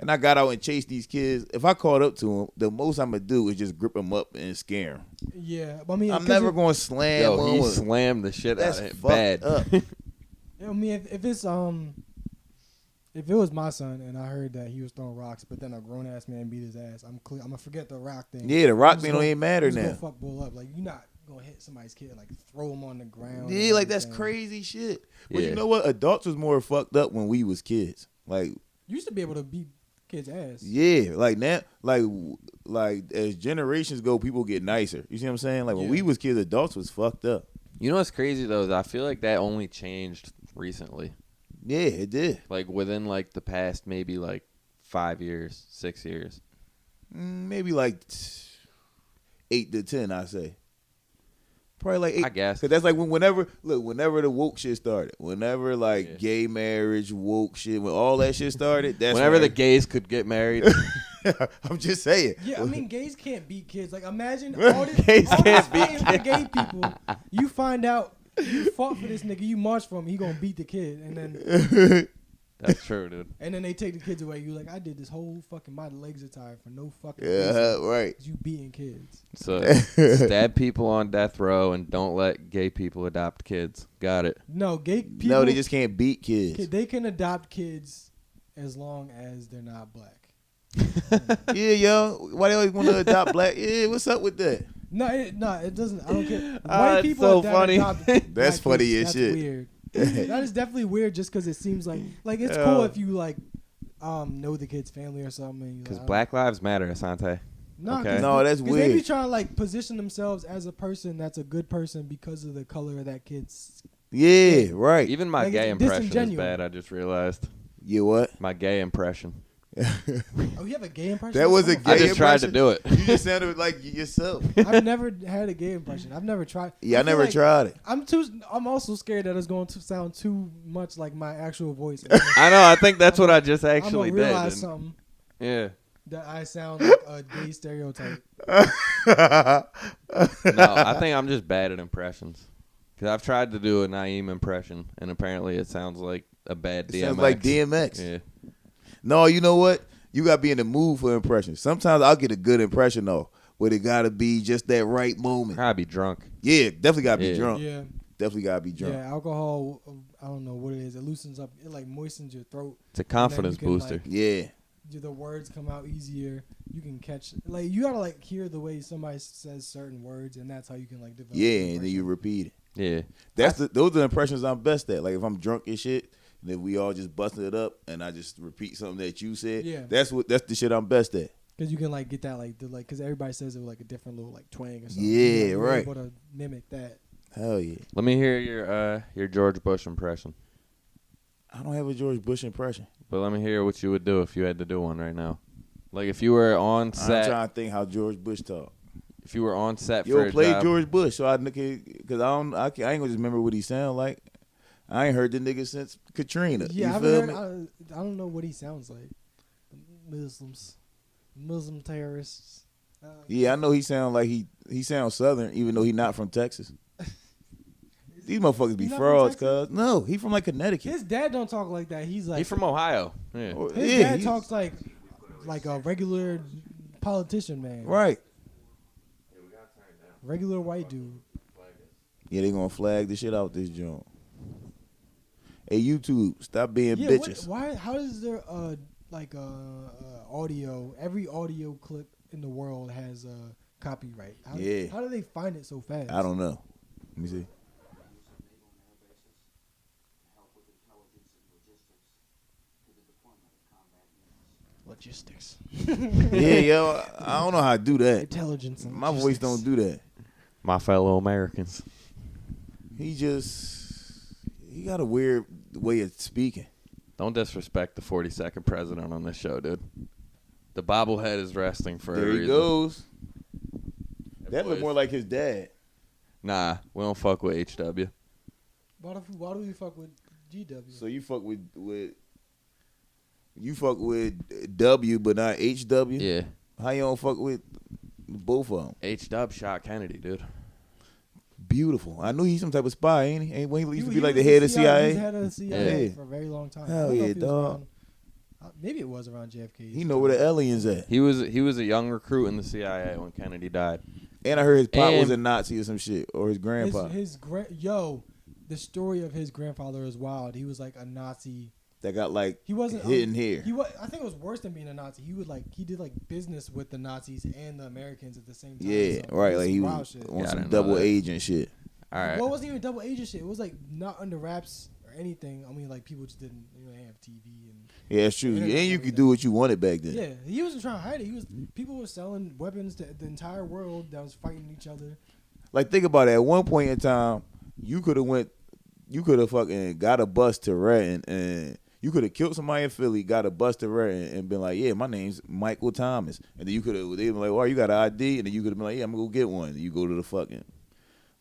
and I got out and chased these kids, if I caught up to them, the most I'm going to do is just grip them up and scare them. yeah. I mean, I'm never going to slam Yo, one he with- slammed the shit out That's of it fucked bad. up. I mean, if it's if it was my son and I heard that he was throwing rocks, but then a grown ass man beat his ass, I'm gonna forget the rock thing. Yeah, the rock I'm thing just don't gonna- even matter I'm just now. gonna fuck bull up. Like, you're not gonna hit somebody's kid, like throw him on the ground. Yeah, and like that's everything. crazy shit. But Yeah. you know what? Adults was more fucked up when we was kids. Like, You used to be able to beat kids' ass. yeah, like now, like as generations go, people get nicer. You see what I'm saying? Like when Yeah. we was kids, adults was fucked up. You know what's crazy though is I feel like that only changed recently. Yeah, it did. Like within like the past maybe like 5 years, 6 years. Maybe like 8 to 10, I say. Probably like 8. I guess. Cause that's like whenever the woke shit started, whenever like Yeah. gay marriage, woke shit, when all that shit started. That's Whenever when- the gays could get married. I'm just saying. Yeah, I mean, gays can't beat kids. Like, imagine all this, Gays all this can't beat fighting for gay people. You find out you fought for this nigga, you march for him, he gonna beat the kid, and then That's true, dude. they take the kids away. You like, I did this whole fucking, my legs are tired for no fucking Yeah, reason. right. 'Cause you beating kids. So stab people on death row and don't let gay people adopt kids. Got it. No, gay people. No, they just can't beat kids. They can adopt kids as long as they're not black. Yeah, yo. Why they always want to adopt black? Yeah, what's up with that? No, it doesn't. I don't care. Ah, White it's people so that funny. adopt black That's funny kids, as that's shit. Weird. That is definitely weird, just because it seems like it's Yeah. cool if you like know the kid's family or something. Because Black Lives Matter, Asante. No, Okay. No, that's Because they be weird. trying to like position themselves as a person that's a good person because of the color of that kid's. Yeah, right. Even my Like, gay it's impression is disingenuous. bad, I just realized. You what? My gay impression. Oh, you have a gay impression? That was a I'm gay I just tried to impression? do it. You just sounded like yourself. I've never had a gay impression. I've never tried. Yeah, I feel never like tried it. I'm also scared that it's going to sound too much like my actual voice. I know, I think that's what I just I'm actually gonna did. realize and- something Yeah. that I sound like a gay stereotype. No, I think I'm just bad at impressions. Because I've tried to do a Naim impression, and apparently it sounds like a bad It DMX. sounds like DMX. Yeah. No, you know what? You got to be in the mood for impressions. Sometimes I'll get a good impression, though, but it got to be just that right moment. Gotta be drunk. Yeah, definitely got to Yeah. be drunk. Yeah, Definitely got to be drunk. yeah. Alcohol, I don't know what it is. It loosens up. It like moistens your throat. It's a confidence can, booster. like, Yeah. The words come out easier. You can catch like you gotta like hear the way somebody says certain words, and that's how you can like develop. Yeah, an and then impression. you repeat it. Yeah. Those are the impressions I'm best at. Like if I'm drunk and shit, and then we all just busting it up, and I just repeat something that you said. Yeah. That's the shit I'm best at. Because you can like get that because everybody says it with like a different little like twang or something. Yeah, You're right. Able to mimic that. Hell yeah. Let me hear your George Bush impression. I don't have a George Bush impression. But let me hear what you would do if you had to do one right now. Like if you were on I'm set. trying to think how George Bush talk. If you were on set for Yo, a play job. George Bush so I because I ain't gonna just remember what he sound like. I ain't heard the nigga since Katrina. Yeah, I you feel haven't me? heard. I don't know what he sounds like. Muslim terrorists. Yeah, I know he sound like he sounds Southern, even though he not from Texas. These motherfuckers be He not from frauds, Texas? cuz. No, he from like Connecticut. His dad don't talk like that. He's like He's from Ohio. Yeah. Or- his yeah, dad he- talks like a regular politician man. Right. Regular white dude. Yeah, they gonna flag the shit out this joint. Hey, YouTube, stop being Yeah. bitches. Why? How is there audio? Every audio clip in the world has copyright. Yeah. How do they find it so fast? I don't know. Let me see. Logistics. Yeah, yo, I don't know how to do that. Intelligence. And My voice don't do that. My fellow Americans. He got a weird way of speaking. Don't disrespect the 42nd president on this show, dude. The bobblehead is resting for a reason. There he goes. That boy look is- more like his dad. Nah, we don't fuck with HW. Why do we fuck with GW? So you fuck with W, but not HW. Yeah. How you don't fuck with both of them? HW shot Kennedy, dude. Beautiful. I knew he's some type of spy, ain't he? Ain't when he used to be like the was head of He was CIA. head of the CIA Yeah. for a very long time. Hell I don't know yeah, if he was dog. around- maybe it was around JFK. He know where the aliens at. He was a young recruit in the CIA when Kennedy died. And I heard his pop was And- a Nazi or some shit, or his grandpa The story of his grandfather is wild. He was like a Nazi. that got like He wasn't hidden here. I think it was worse than being a Nazi. He did like business with the Nazis and the Americans at the same time. Yeah, So right. it Like he wild was shit. on Yeah, I some didn't know double that. agent shit. All right. Well, it wasn't even double agent shit. It was like not under wraps or anything. I mean, like people just didn't, they have TV and Yeah, it's true. Internet And you everything. could do what you wanted back then. yeah. He wasn't trying to hide it. People were selling weapons to the entire world that was fighting each other. Like think about it. At one point in time, you could have fucking got a bus to Renton, and you could have killed somebody in Philly, got a bus to Renton, and been like, yeah, my name's Michael Thomas. And then you could have, they'd been like, oh, you got an ID? And then you could have been like, yeah, I'm going to go get one. And you go to the fucking,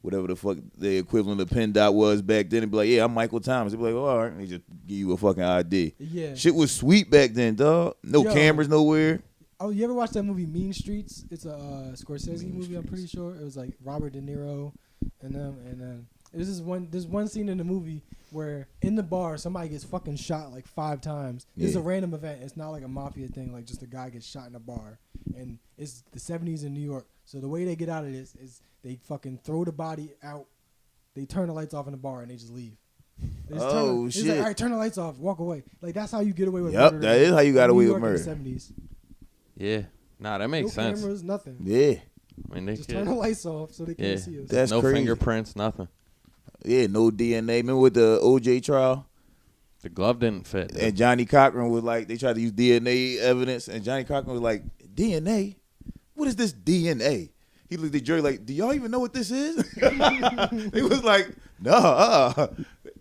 whatever the fuck the equivalent of PennDOT was back then, and be like, yeah, I'm Michael Thomas. They'd be like, oh, all right. And they just give you a fucking ID. Yeah. Shit was sweet back then, dog. No Yo. cameras nowhere. Oh, you ever watched that movie Mean Streets? It's a Scorsese Mean movie. I'm pretty Streets. sure it was like Robert De Niro and them. And there's one scene in the movie where in the bar somebody gets fucking shot like 5 times. This is a Yeah. random event. It's not like a mafia thing. Like just a guy gets shot in a bar, and it's the 70s in New York. So the way they get out of this is they fucking throw the body out. They turn the lights off in the bar and they just leave. They just Oh, It's shit. like, all right, turn the lights off, walk away. Like that's how you get away with Yep, murder. that is how you got in away New with York murder. in the 70s. Yeah. Nah, that makes No sense. cameras, nothing. Yeah. I mean, they Just turn the could. lights off so they can't Yeah. see us. That's no crazy. fingerprints, nothing. Yeah, no DNA. Remember with the OJ trial? The glove didn't fit. And Johnny Cochran was like, they tried to use DNA evidence, and Johnny Cochran was like, DNA? What is this DNA? He looked at the jury like, do y'all even know what this is? He was like, nah.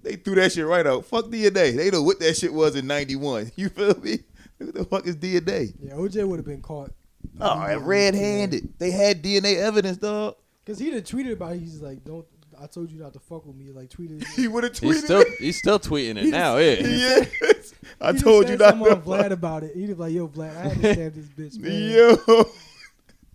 They threw that shit right out. Fuck DNA. They know what that shit was in 91. You feel me? What the fuck is DNA? Yeah, OJ would have been caught. Oh, and red-handed. They had DNA evidence, dog. Because he'd have tweeted about it. He's like, don't, I told you not to fuck with me. Like, tweeted. He would have he's tweeted he's still tweeting it He now. just- Yeah. Yes. I He told just you said not something to on Vlad about it. He'd be like, yo, Vlad, I had to stab this bitch, man. Yo.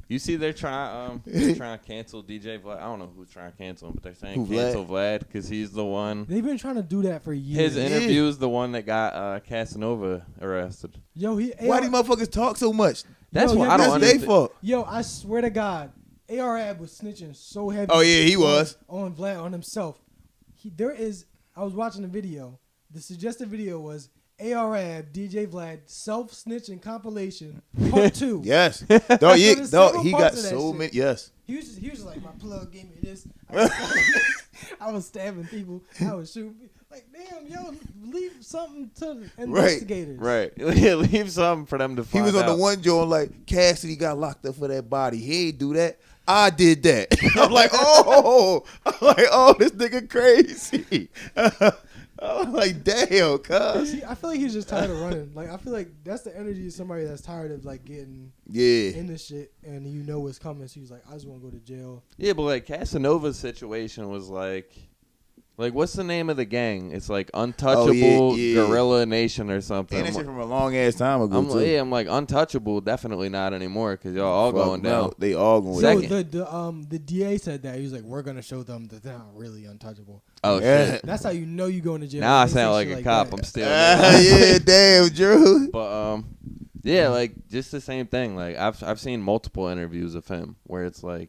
You see, they're trying to cancel DJ Vlad. I don't know who's trying to cancel him, but they're saying Who, Vlad? cancel Vlad because he's the one. They've been trying to do that for years. His interview is the one that got Casanova arrested. Yo, Why these motherfuckers talk so much? That's Yo, what yeah, I don't That's their understand. fault. Yo, I swear to God, ARAB was snitching so heavy. Oh, yeah, he was. On Vlad, on himself. I was watching the video. The suggested video was ARAB, DJ Vlad, self-snitching compilation, part 2. Yes. Dog, So there's several he got parts of that so shit. many. Yes. He was just like, my plug gave me this. I was stabbing people. I was shooting. Like, damn, yo, leave something to the investigators. Right. Leave something for them to He find was on the out. one joint like, Cassidy got locked up for that body. He ain't do that. I did that. I'm like, oh, this nigga crazy. I'm like, damn, cuz. See, I feel like he's just tired of running. Like, I feel like that's the energy of somebody that's tired of, like, getting Yeah. in this shit and you know what's coming. So he's like, I just want to go to jail. Yeah, but like Casanova's situation was like what's the name of the gang? It's like Untouchable yeah. Guerrilla Nation or something. And that shit from a long ass time ago, too. I'm like Untouchable, definitely not anymore because y'all all Fuck going no. down. They all going Second. down. The DA said that. He was like, we're going to show them that they're not really untouchable. Oh Yeah. shit! That's how you know you going to jail. Now I They say sound like shit a cop. that. I'm still. But Yeah, damn, Drew. yeah, like just the same thing. Like I've seen multiple interviews of him where it's like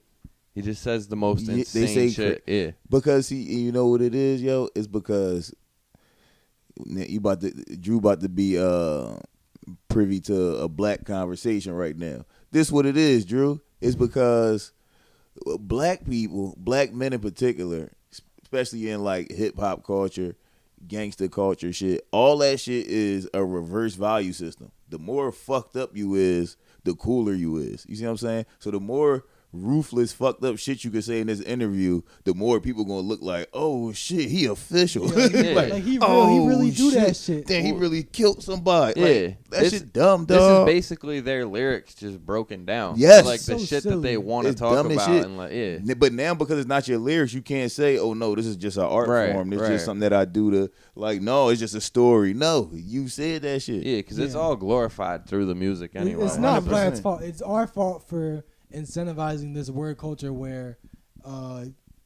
he just says the most Yeah, they insane say shit. Yeah. Because you know what it is, yo? It's because Drew about to be privy to a black conversation right now. This what it is, Drew. It's because black people, black men in particular, especially in like hip hop culture, gangster culture shit. All that shit is a reverse value system. The more fucked up you is, the cooler you is. You see what I'm saying? So the more ruthless, fucked up shit you can say in this interview, the more people gonna look like, oh shit, he official. Yeah, like he really do that shit. Then he really killed somebody. Yeah, Like, that shit dumb, dog. This is basically their lyrics just broken down. Yes. Like the So shit silly. that they want to It's talk dumb as about, shit. and like, yeah, But now because it's not your lyrics, you can't say, oh no, this is just an art Right, form. It's right. just something that I do to, like, no, it's just a story. No, you said that shit. yeah, because it's Yeah. all glorified through the music anyway. It's not 100%. Vlad's fault. It's our fault for incentivizing this word culture where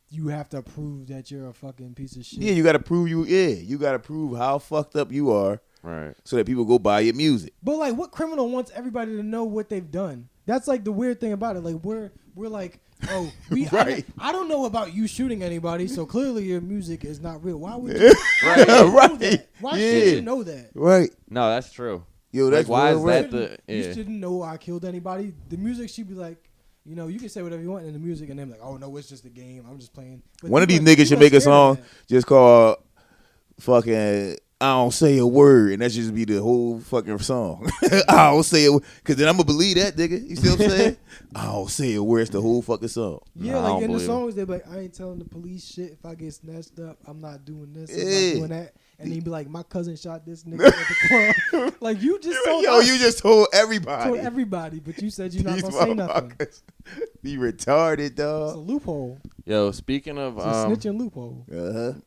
you have to prove that you're a fucking piece of shit. Yeah, you gotta prove you gotta prove how fucked up you are Right. so that people go buy your music. But like, what criminal wants everybody to know what they've done? That's like the weird thing about it. Like we're like, oh, Right. I don't know about you shooting anybody, so clearly your music is not real. Why would you? Right. Know Right. that? Why Yeah. should you know that? Right. No, that's true. Yo, that's why real is rap. that the? You Yeah. shouldn't know I killed anybody. The music should be like, you know, you can say whatever you want in the music, and they're like, oh no, it's just a game. I'm just playing. But One of these people- niggas should people make a scared of song that. just called fucking I don't say a word, and that should just be the whole fucking song. I don't say it, because then I'm gonna believe that nigga. You see what I'm saying? I don't say a word. It's the whole fucking song. Yeah, Nah, I like don't in the believe songs, they're like, I ain't telling the police shit. If I get snatched up, I'm not doing this. I'm Yeah. not doing that. And then be like, my cousin shot this nigga at the club. Like, you just told Yo, us, you just told everybody. told everybody, but you said you're not These going to say nothing. motherfuckers be retarded, It's a dog. loophole. Yo, speaking of It's a snitching loophole.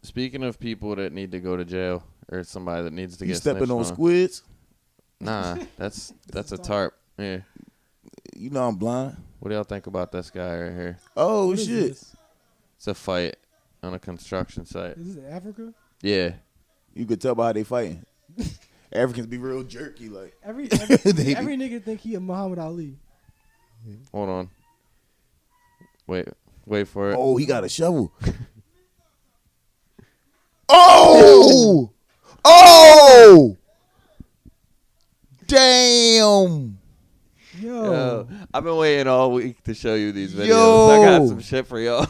speaking of people that need to go to jail or somebody that needs to You get stepping snitched on on. squids? Nah, that's a tarp. Yeah. You know I'm blind. What do y'all think about this guy right here? Oh What is shit! this? It's a fight on a construction site. Is this Africa? Yeah. You could tell by how they fighting. Africans be real jerky, like. Every They every nigga think he a Muhammad Ali. Hold on. Wait for it. Oh, he got a shovel. Oh! Oh! Damn! Yo. I've been waiting all week to show you these videos. Yo. I got some shit for y'all.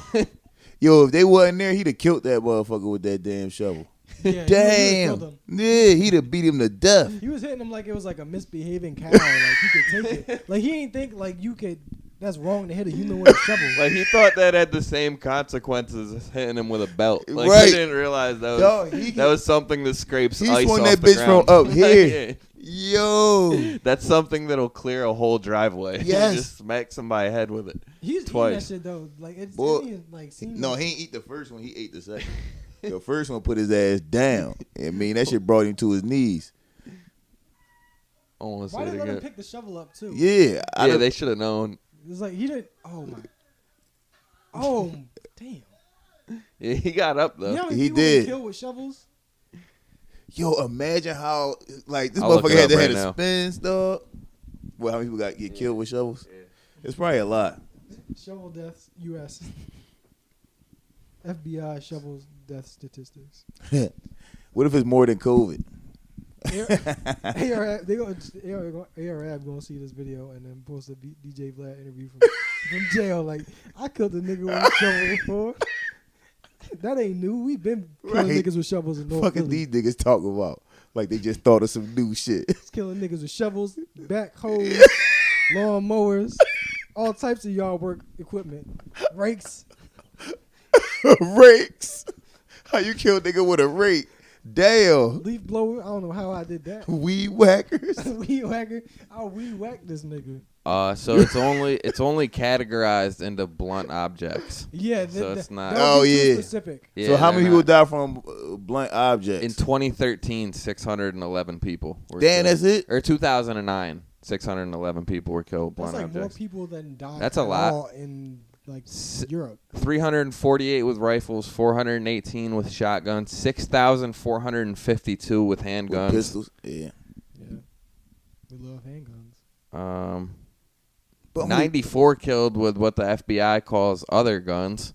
Yo, if they wasn't there, he'd have killed that motherfucker with that damn shovel. Yeah, Damn. killed him. Yeah, he'd have beat him to death. He was hitting him like it was like a misbehaving cow. Like he could take it. Like he ain't think like you could. That's wrong to hit a human with a shovel. Like he thought that had the same consequences as hitting him with a belt. Like Right. he didn't realize that was Yo, he that was something that scrapes He ice swung off that the bitch ground. from up here. Yeah. Yo. That's something that'll clear a whole driveway. Yes. You just smack somebody head with it. He's Twice. eating that shit though. Like it's Boy, it ain't, like seem No, like, he ain't eat the first one. He ate the second. The first one put his ass down. I mean, that shit brought him to his knees. I want to why say did it they let him again. pick the shovel up too? Yeah. Yeah, they should have known. It's like he didn't. Oh my. Oh damn. Yeah, he got up though. You know how many He people been did. killed with shovels? Yo, imagine how, like, this I'll look motherfucker it had up to right have now. a spins, dog. Well, how many people get killed with shovels? It's probably a lot. Shovel deaths, U.S. FBI shovels death statistics. What if it's more than COVID? ARAB, ARAB gonna see this video and then post a DJ Vlad interview from jail. Like, I killed a nigga with a shovel before. That ain't new. We've been killing Right. niggas with shovels in North Fucking Philly. these niggas talk about like they just thought of some new shit. Just killing niggas with shovels, backhoes, lawn mowers, all types of yard work equipment, rakes. Rakes. How you kill a nigga with a rake? Damn. Leaf blower. I don't know how I did that. Weed whackers. Weed whacker. I weed whacked this nigga. So it's only categorized into blunt objects. Yeah, So it's not- that would be Oh, too yeah. specific. Yeah, So how many they're people not. die from blunt objects? In 2013, 611 people were Damn, killed. that's it? Or 2009, 611 people were killed That's blunt like objects. more people than died. That's a at lot. all in like Europe. 348 with rifles, 418 with shotguns, 6,452 with With handguns. pistols. Yeah. Yeah, we love handguns. But 94 killed with what the FBI calls other guns.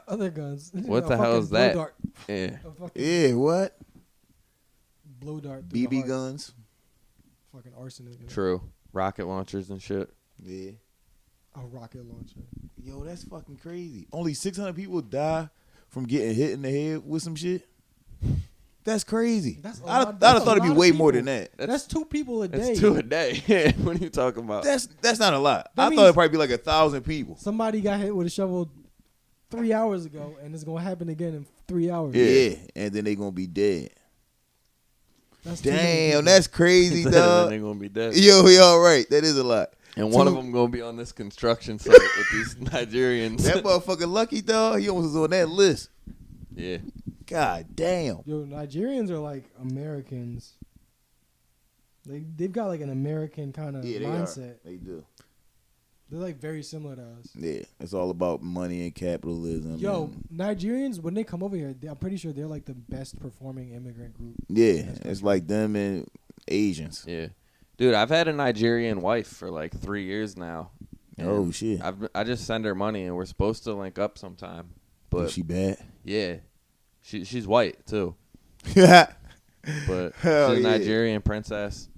Other guns. What A the hell fucking is that? blow dart. Yeah. A fucking yeah, what? blow dart. through the BB heart. guns. Fucking arsenic. in it. True. Rocket launchers and shit. Yeah. A rocket launcher. Yo, that's fucking crazy. Only 600 people die from getting hit in the head with some shit. That's crazy. That's a I'd lot- have that's thought a it'd be lot of way more people. than that. That's 2 people a day. That's 2 a day. What are you talking about? That's not a lot. That I thought means- it'd probably be like 1,000 people. Somebody got hit with a shovel 3 hours ago, and it's gonna happen again in 3 hours. Yeah, and then they gonna be dead. That's too many Damn, people. that's crazy, They're dog. gonna be dead. Yo, all right. That is a lot. And one of them gonna be on this construction site with these Nigerians. That motherfucker lucky, dog. He almost was on that list. Yeah. God damn. Yo, Nigerians are like Americans. They've got like an American kind of Yeah, they mindset. are. They do. They're like very similar to us. Yeah, it's all about money and capitalism. Yo, and- Nigerians, when they come over here, I'm pretty sure they're like the best performing immigrant group. yeah, it's like them and Asians. Yeah. Dude, I've had a Nigerian wife for like 3 years now. Oh And shit. I just send her money and we're supposed to link up sometime. But Is she bad? yeah. She's white too. Yeah. But Hell she's a yeah. Nigerian princess.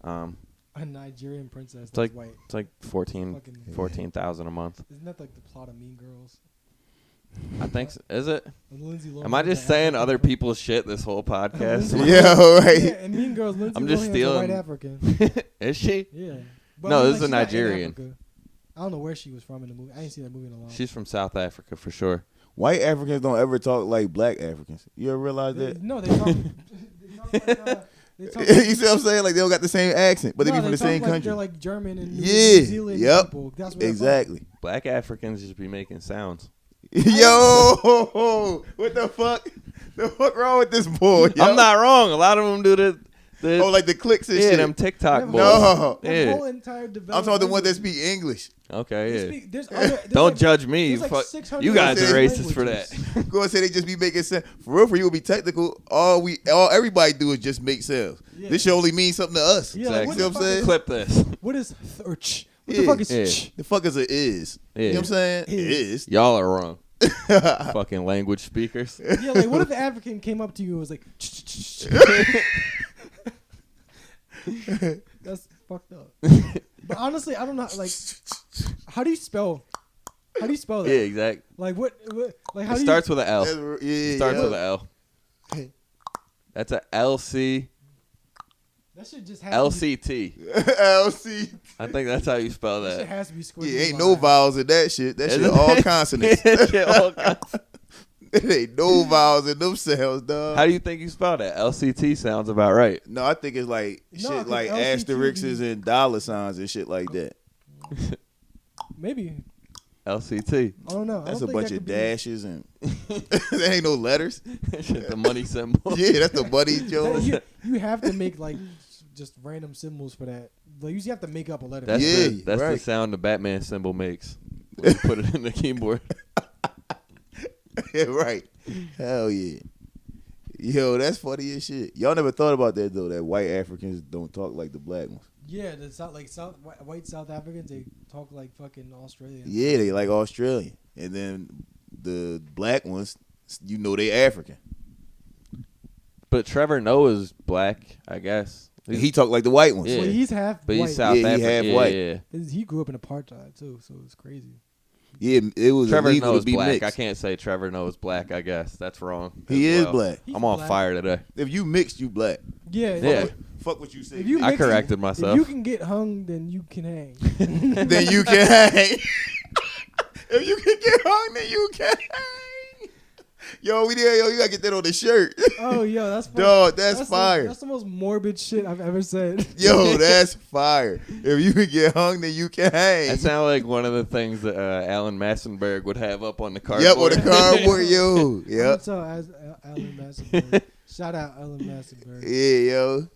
A Nigerian princess that's like- white. It's like 14,000 a month. Isn't that like the plot of Mean Girls? I think is it? Lindsay Lohan Am I is just an saying African- other people's shit this whole podcast? Yeah, right. Yeah, and Mean Girls, Lindsay I'm just Lohan's a white stealing- African. Is she? Yeah. No, this is a she's not in Nigerian. Africa. I don't know where she was from in the movie. I ain't seen that movie in a long time. She's from South Africa for sure. White Africans don't ever talk like black Africans. You ever realize that? No, they talk. They talk like, they talk You see what I'm saying? Like they don't got the same accent, but they no, be from the talk same like country. They're like German and New Yeah, Zealand yep. people. That's what they're Exactly. Black Africans just be making sounds. Yo, what the fuck? The fuck wrong with this boy? Yo? I'm not wrong. A lot of them do the Oh, like the clicks and yeah, shit. them TikTok from. boys. No. That Yeah. whole entire I'm development. talking the one that speak English. Okay, They yeah. speak- there's Don't like- judge me. there's like Fuck. 600 You guys are languages. racist for that. Go and say they just be making sense. For real, you will be technical. All everybody do is just make sounds. Yeah. This should only mean something to us. Yeah, like, You what see the what I'm fuck saying? Clip this. What is thurch? What Yeah. the fuck is Yeah. ch? The fuck is a is? Yeah. You know what I'm saying? Is. Y'all are wrong. Fucking language speakers. Yeah, like what if the African came up to you and was like, that's fucked up. But honestly, I don't know. Like, how do you spell? How do you spell that? Yeah, exactly. Like what? Like how It do starts with an L. Yeah, It starts with an L. That's a LC that shit just has to be, LCT. LC. I think that's how you spell that shit that. has to be squished. Yeah, ain't no vowels in that shit. That shit all consonants. Shit, all There ain't no vowels in them sounds, dog. How do you think you spell that? LCT sounds about right. No, I think it's like No, shit 'cause like LCT asterisks and dollar signs and shit like that. Maybe LCT. I don't know. I That's don't a think bunch that of could be- dashes and there ain't no letters. Shit, the money symbol. Yeah, that's the buddy That- Joe. you have to make like just random symbols for that. Like you have to make up a letter. That's Yeah, the right. sound the Batman symbol makes when you put it in the keyboard. Yeah, right. Hell yeah. Yo, that's funny as shit. Y'all never thought about that though, that white Africans don't talk like the black ones. Yeah, the white South Africans, they talk like fucking Australian. Yeah, they like Australian. And then the black ones, you know they African. But Trevor Noah's black, I guess. He talk like the white ones. Yeah. Well, he's half But white. he's South Yeah, he African. half white. Yeah. He grew up in apartheid too, so it's crazy. Yeah, it was Trevor illegal Noah's to be black. mixed. I can't say Trevor Noah's black, I guess. That's wrong. He as is well. black. He's I'm on black. fire today. If you mixed, you black. Yeah, Yeah. Fuck what you say. If you I mix it- corrected myself. If you can get hung, then you can hang. then you can hang. If you can get hung, then you can hang. Yo, we there. Yo, you gotta get that on the shirt. Oh, yo, that's fire. Dog, that's fire. That's the most morbid shit I've ever said. Yo, that's fire. If you can get hung, then you can hang. That sounds like one of the things that Alan Massenberg would have up on the cardboard. Yep, on the cardboard, yo. Yep. So as Alan Massenberg. Shout out Alan Massenberg. Yeah, yo.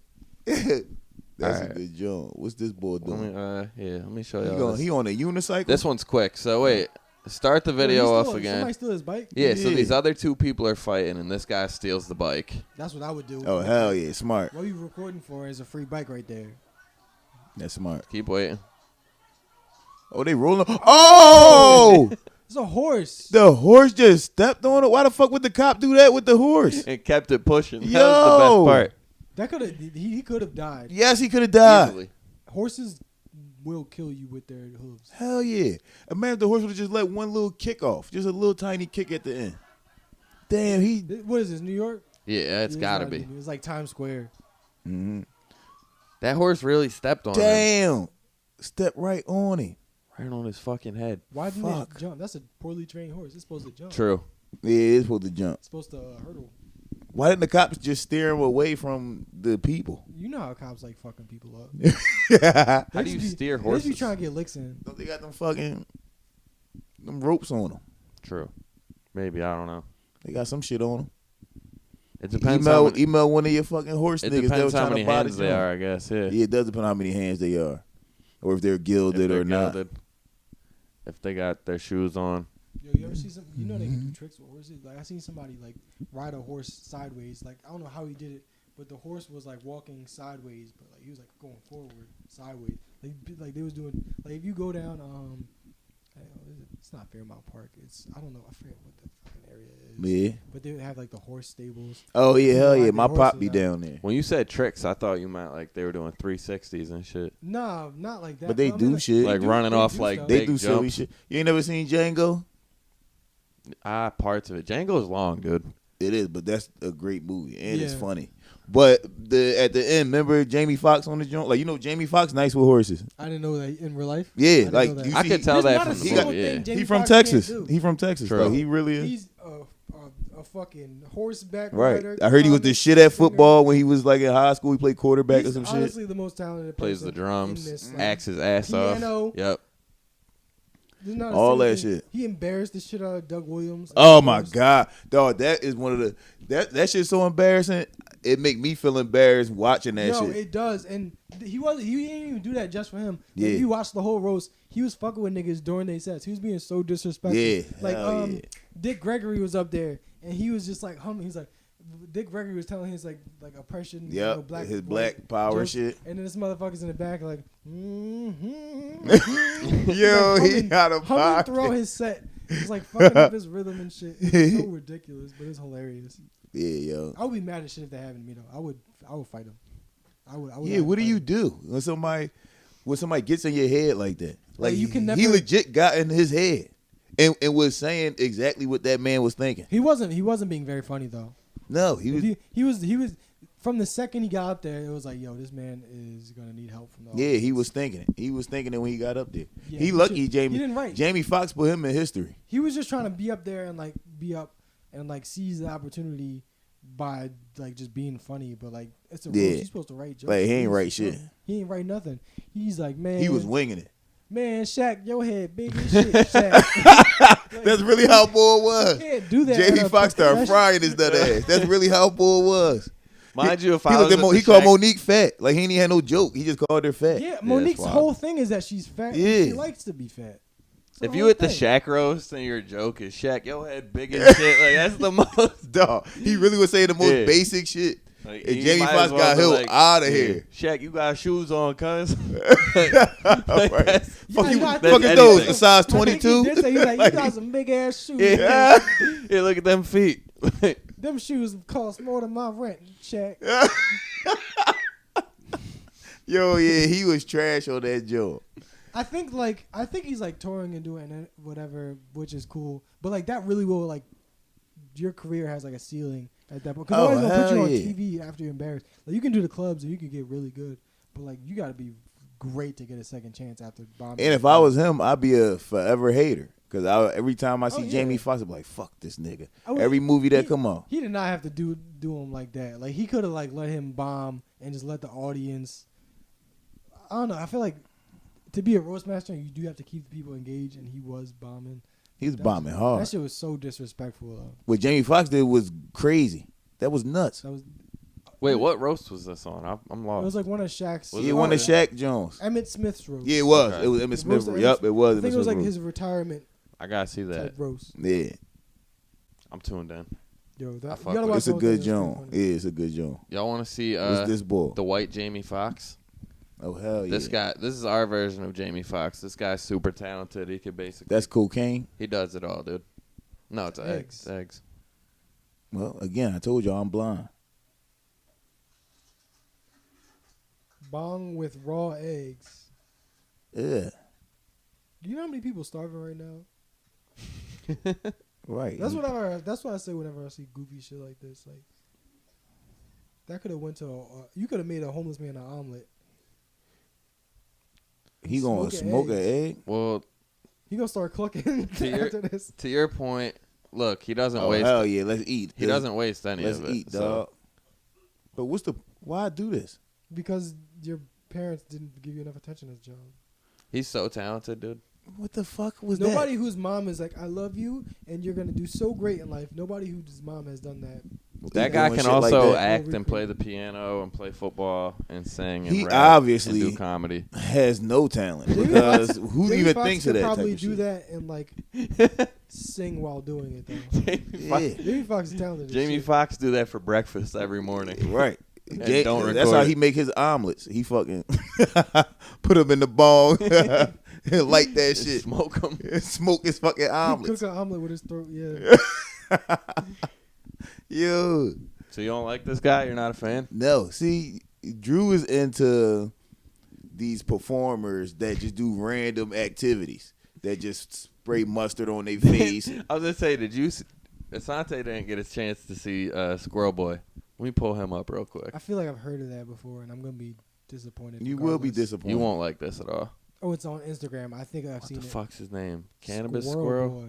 That's a Alright. good joint. What's this boy Let doing? me, let me show He, you. he on a unicycle? This one's quick. So wait, start the Yo, video he off stole- again. Somebody stole his bike? Yeah, so Yeah. these other two people are fighting, and this guy steals the bike. That's what I would do. Oh, hell yeah. Smart. What you recording for is a free bike right there. That's smart. Keep waiting. Oh, they rolling. Oh! It's a horse. The horse just stepped on it. Why the fuck would the cop do that with the horse? And kept it pushing. That was Yo! the best part. That could have. He could have died. Yes, he could have died. Easily. Horses will kill you with their hooves. Hell yeah. Imagine if the horse would have just let one little kick off. Just a little tiny kick at the end. Damn, he. What is this? New York? Yeah, it's gotta be. It's like Times Square. Mm-hmm. That horse really stepped on him. Damn. Step right on him. Right on his fucking head. Why didn't Fuck. it jump? That's a poorly trained horse. It's supposed to jump. True. Yeah, it's supposed to jump. It's supposed to hurdle. Why didn't the cops just steer him away from the people? You know how cops like fucking people up. How do you steer They horses? just be trying to get licks in. Don't they got them ropes on them? True. Maybe, I don't know. They got some shit on them. It depends how many, Email one of your fucking horse it niggas that depends was how trying many to buy the hands they joint. are, I guess. Yeah. Yeah, it does depend on how many hands they are, or if they're If gilded they're or not. gilded. If they got their shoes on. Yo, you ever see some? You know they can do tricks with horses. Like I seen somebody like ride a horse sideways. Like I don't know how he did it, but the horse was like walking sideways, but like he was like going forward sideways. Like they was doing like if you go down it's not Fairmount Park. It's I don't know. I forget what the fucking area is. Yeah. But they would have like the horse stables. Oh yeah, hell yeah. Ride My their pop horses be out. down there. When you said tricks, I thought you meant like they were doing 360s and shit. Nah, not like that. But they I do mean, shit. Like do- running they off do like stuff. They big do silly jumps. shit. You ain't never seen Django? Parts of it. Django's long, dude. It is, but that's a great movie and it's Yeah. funny. But at the end, remember Jamie Foxx on the joint? Like Jamie Foxx nice with horses. I didn't know that in real life. Yeah, I didn't like know that. you I see, could tell There's that not a from the single movie. Yeah. thing Jamie he from Foxx can't Texas. do. He from Texas. True. Like he really is. He's a fucking horseback Right. rider. I heard he was the comic, shit at singer. football when he was like in high school. He played quarterback He's or some shit. honestly the most talented person Plays the drums, in this, like, acts his ass piano. off. Yep. There's not a All single that thing. shit. He embarrassed the shit out of Doug Williams. Oh my god, dog! That is one of the that shit's so embarrassing. It make me feel embarrassed watching that No, shit. it does, and he didn't even do that just for him. Yeah. If you watch the whole roast, he was fucking with niggas during their sets. He was being so disrespectful. Yeah, like hell yeah. Dick Gregory was up there, and he was just like humming. He's like, Dick Gregory was telling his like oppression, Yep, black his white black power jokes, shit. and then this motherfucker's in the back like, Yo, he humming- got a humming power. throughout his set. It's like fucking up his rhythm and shit. It's so ridiculous, but it's hilarious. Yeah, yo. I would be mad as shit if that happened to me though. I would fight him. I would. Yeah, what do fight you him. do when somebody gets in your head like that? Like you can he never- legit got in his head and was saying exactly what that man was thinking. He wasn't being very funny though. No, he was. He was from the second he got up there, it was like, yo, this man is gonna need help from the Yeah, audience. he was thinking it. He was thinking it when he got up there. Yeah, he he lucky should- Jamie. he didn't write. Jamie Foxx put him in history. He was just trying to be up there and seize the opportunity by like just being funny, but like it's a Yeah. roast. He's supposed to write jokes. Like, he ain't He's write supposed- shit. He ain't write nothing. He's like, man, He was winging it. man, Shaq, your head big as shit, Shaq. Like, That's really how Bull you was. can't do that. Jamie at a Foxx started professional- frying his nut ass. That's really how Bull was. Mind you, if He, I was looked at at Mo- the he called Shaq- Monique fat. Like he ain't had no joke. He just called her fat. Yeah, Monique's wild. whole thing is that she's fat. Yeah. And she likes to be fat. It's her If you whole at the thing. Shaq roast and your joke is Shaq, your head big as shit, like that's the most. Dog. He really was saying the most Yeah. basic shit. Like, And you Jamie might Foxx as well got be him like, out of yeah, here. Shaq, you got shoes on, cuz. Right. Fuck you, I fuck think- is anything. those? A size I think he 22? did say, he's like, you Like- got some big ass shoes. Yeah. Yeah, look at them feet. Them shoes cost more than my rent, Shaq. Yo, yeah, he was trash on that joke. I think he's like touring and doing whatever, which is cool. But like that really will like your career has like a ceiling at that point because Oh, nobody's gonna put you hell on yeah. TV after you're embarrassed. Like you can do the clubs and you can get really good, but like you got to be great to get a second chance after bombing. And if I was him, I'd be a forever hater. Because every time I see Oh, yeah. Jamie Foxx, I'm like, fuck this nigga. I would- Every movie that he- come on. he did not have to do him like that. Like he could have like let him bomb and just let the audience. I don't know. I feel like to be a roast master, you do have to keep the people engaged, and he was bombing. He was That's- bombing hard. That shit was so disrespectful. Though. What Jamie Foxx did was crazy. That was nuts. That was Wait, what roast was this on? I'm it lost. was like one of Shaq's. Was Yeah, it one of oh, Shaq Jones. Emmett Smith's roast. Yeah, it was. Okay. It was Emmitt The Smith. roast of Yep, Emmett- it was I Emmitt think it was Smith. like roast. his retirement I gotta see that. type roast. Yeah, I'm tuned in. Yo, that, I you fuck gotta with watch it's a the whole thing. good It's pretty joint. funny. Yeah, it's a good joint. Y'all want to see What's this bull? the white Jamie Foxx? Oh hell yeah! This guy, this is our version of Jamie Foxx. This guy's super talented. He could basically, That's cocaine. he does it all, dude. No, it's eggs. Eggs. Well, again, I told y'all I'm blind. Bong with raw eggs. Yeah, Do you know how many people starving right now? right. That's what I say whenever I see goofy shit like this. Like, That could have went to. You could have made a homeless man an omelet. He gonna smoke an egg? Well, he gonna start clucking after this. To your point, look, he doesn't waste. Hell yeah, let's eat. He doesn't waste any of it. Let's eat, dog. But why do this? Because your parents didn't give you enough attention as a child. He's so talented, dude. What the fuck was Nobody that? whose mom is like, I love you, and you're gonna do so great in life. Nobody whose mom has done that. That guy can also act and play the piano and play football and sing and he rap obviously and do comedy. Has no talent because who even thinks of that type probably of do shit? that and like sing while doing it though. Jamie Foxx is talented. Jamie Foxx do that for breakfast every morning. Right. Don't that's how he make his omelets. He fucking put them in the ball and light that shit. Smoke them. Smoke his fucking omelets. He cook an omelet with his throat. Yeah. Yo. So you don't like this guy? You're not a fan? No. See, Drew is into these performers that just do random activities that just spray mustard on their face. I was gonna say, Asante didn't get a chance to see Squirrel Boy. Let me pull him up real quick. I feel like I've heard of that before, and I'm gonna be disappointed. You will be disappointed. You won't like this at all. Oh, it's on Instagram. I think I've seen it. What the fuck's his name? Cannabis Squirrel Squirrel?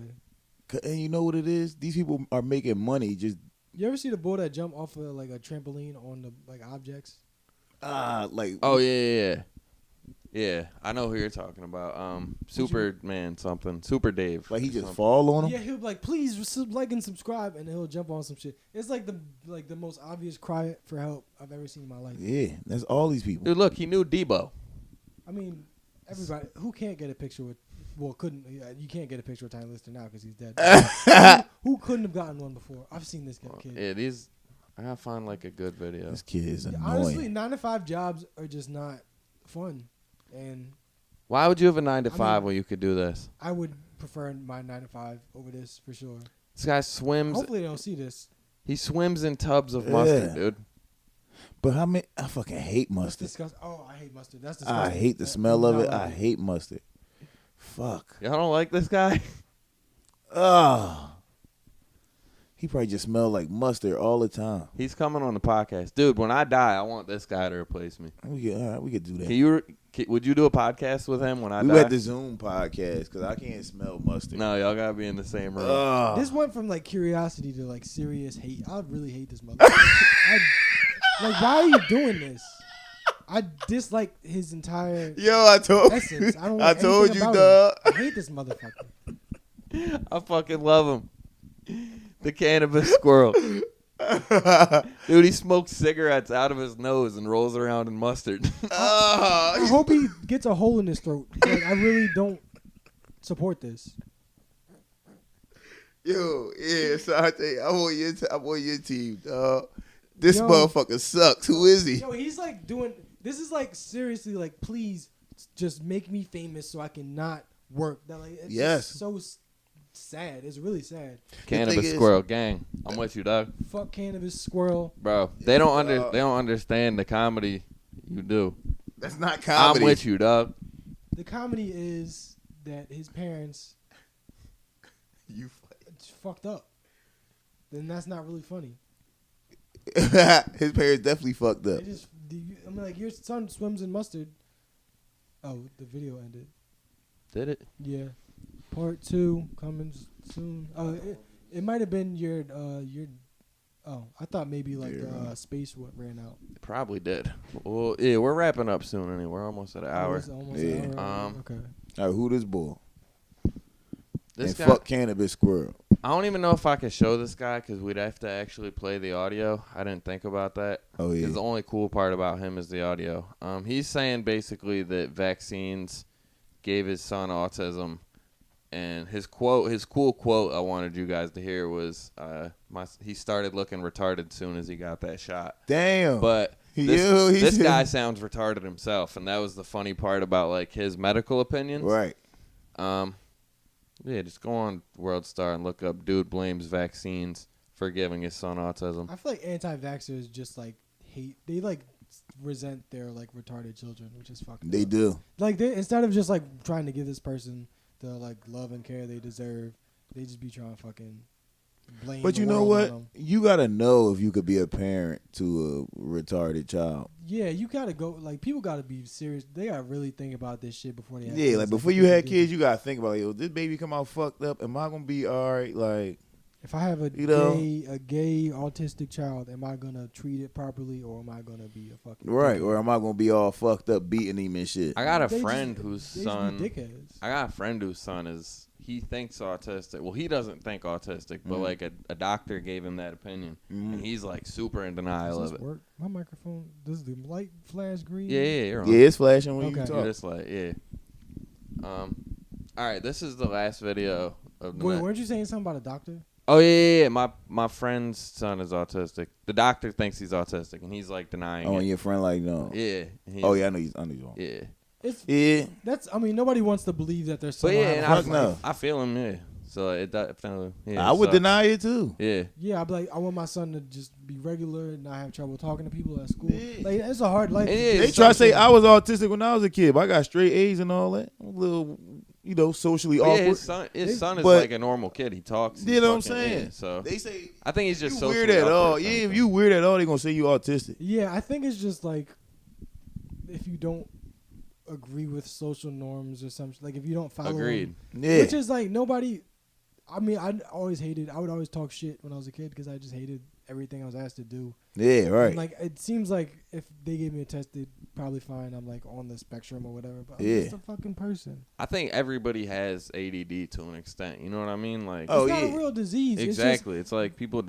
Boy. And you know what it is? These people are making money just You ever see the boy that jump off of like a trampoline on the like objects? like Oh yeah. I know who you're talking about. Superman something. Super Dave. like he just something. fall on them. Yeah, he'll be like, please like and subscribe, and he'll jump on some shit. It's like the most obvious cry for help I've ever seen in my life. Yeah, that's all these people. Dude, look, he knew Debo. I mean, everybody who can't get a picture with, couldn't. You can't get a picture with Tiny Lister now because he's dead. who couldn't have gotten one before? I've seen this kid. Yeah, I gotta find like a good video. This kid is annoying. Honestly, 9-to-5 jobs are just not fun, and Why would you have a 9-to-5 when you could do this? I would prefer my 9-to-5 over this for sure. This guy swims. Hopefully, they don't see this. He swims in tubs of mustard, dude. But how many? I fucking hate That's mustard. disgusting. Oh, I hate mustard. That's disgusting. I hate the smell of it. Like I hate mustard. Fuck. Y'all don't like this guy? Oh. He probably just smell like mustard all the time. He's coming on the podcast, dude. When I die, I want this guy to replace me. We could do that. Would you do a podcast with him when I we die? had the Zoom podcast because I can't smell mustard. No, y'all gotta be in the same room. This went from like curiosity to like serious hate. I really hate this motherfucker. Like, why are you doing this? I dislike his entire Yo, I told essence. I don't I like told anything you, about dog. him. I hate this motherfucker. I fucking love him. The cannabis squirrel. Dude, he smokes cigarettes out of his nose and rolls around in mustard. I hope he gets a hole in his throat. Like, I really don't support this. Yo, yeah, Asante, I'm on your team, dog. This Yo. motherfucker sucks. Who is he? Yo, he's like doing. This is like seriously like, please, just make me famous so I can not work. That like, it's just so sad. It's really sad. Cannabis squirrel gang. I'm with you, dog. Fuck cannabis squirrel, Bro, they don't understand the comedy you do. That's not comedy. I'm with you, dog. The comedy is that his parents it's fucked up. Then that's not really funny. His parents definitely fucked up. I mean, like, your son swims in mustard. Oh, the video ended. Did it? Yeah. Part 2 coming soon. It might have been your. Oh, I thought maybe like space ran out. It probably did. Well, yeah, we're wrapping up soon anyway. We're almost at an hour. It's almost an hour. Okay. All right, who this boy? This and guy, fuck cannabis squirrel. I don't even know if I can show this guy because we'd have to actually play the audio. I didn't think about that. Oh, yeah. 'Cause the only cool part about him is the audio. He's saying basically that vaccines gave his son autism. And his cool quote I wanted you guys to hear was, he started looking retarded as soon as he got that shot. Damn. But this guy sounds retarded himself, and that was the funny part about like his medical opinions. Right. Yeah, just go on World Star and look up dude blames vaccines for giving his son autism. I feel like anti-vaxxers just like hate. They like resent their like retarded children, which is fucking. They do. Like they instead of just like trying to give this person the like love and care they deserve, they just be trying to fucking blame. But the you know world on what? them. You gotta know if you could be a parent to a retarded child. Yeah, you gotta go. Like people gotta be serious. They gotta really think about this shit before they. Have Yeah, kids. like before what you they had do. kids, you gotta think about, yo, this baby come out fucked up. Am I gonna be all right? Like, If I have a You know? gay autistic child, am I gonna treat it properly or am I gonna be a fucking right? dickhead? Or am I gonna be all fucked up, beating him and shit? I got a They friend just- whose they just be son. dickheads. I got a friend whose son is. He thinks autistic. Well, he doesn't think autistic, but like a doctor gave him that opinion, and he's like super in denial Does of this it. work? My microphone. Does the light flash green? Yeah, you're on. Yeah, it's flashing when Okay. you You're talk. just like, yeah. All right, this is the last video of the Wait, night. weren't you saying something about a doctor? Oh yeah. My friend's son is autistic. The doctor thinks he's autistic, and he's like denying Oh, it. and your friend like no. Yeah. Oh yeah, I know you. I know you. Yeah. It's Yeah. that's. I mean, nobody wants to believe that their son. But will yeah, have and a Fuck hard no. life. I feel him. Yeah. So it definitely. Yeah, I would sucks. deny it too. Yeah. Yeah, I'd be like, I want my son to just be regular and not have trouble talking to people at school. Yeah. Like, it's a hard life. It to is. do They try to say social- I was autistic when I was a kid, but I got straight A's and all that. I'm a little, socially But yeah, awkward. his son is But- like a normal kid. He talks. You he's know what I'm fucking- saying? Yeah, so They say I think he's just you socially weird at awkward all. or Yeah, something. if you weird at all, they gonna say you autistic. Yeah, I think it's just like if you don't agree with social norms or something. Like if you don't follow. 'em, Agreed. Yeah. Which is like nobody. I mean, I would always talk shit when I was a kid because I just hated everything I was asked to do. Yeah, right. And like it seems like if they gave me a test, they'd probably find I'm like on the spectrum or whatever. But I'm Yeah. just a fucking person. I think everybody has ADD to an extent. You know what I mean? Like Oh, It's not yeah. a real disease. exactly. It's like people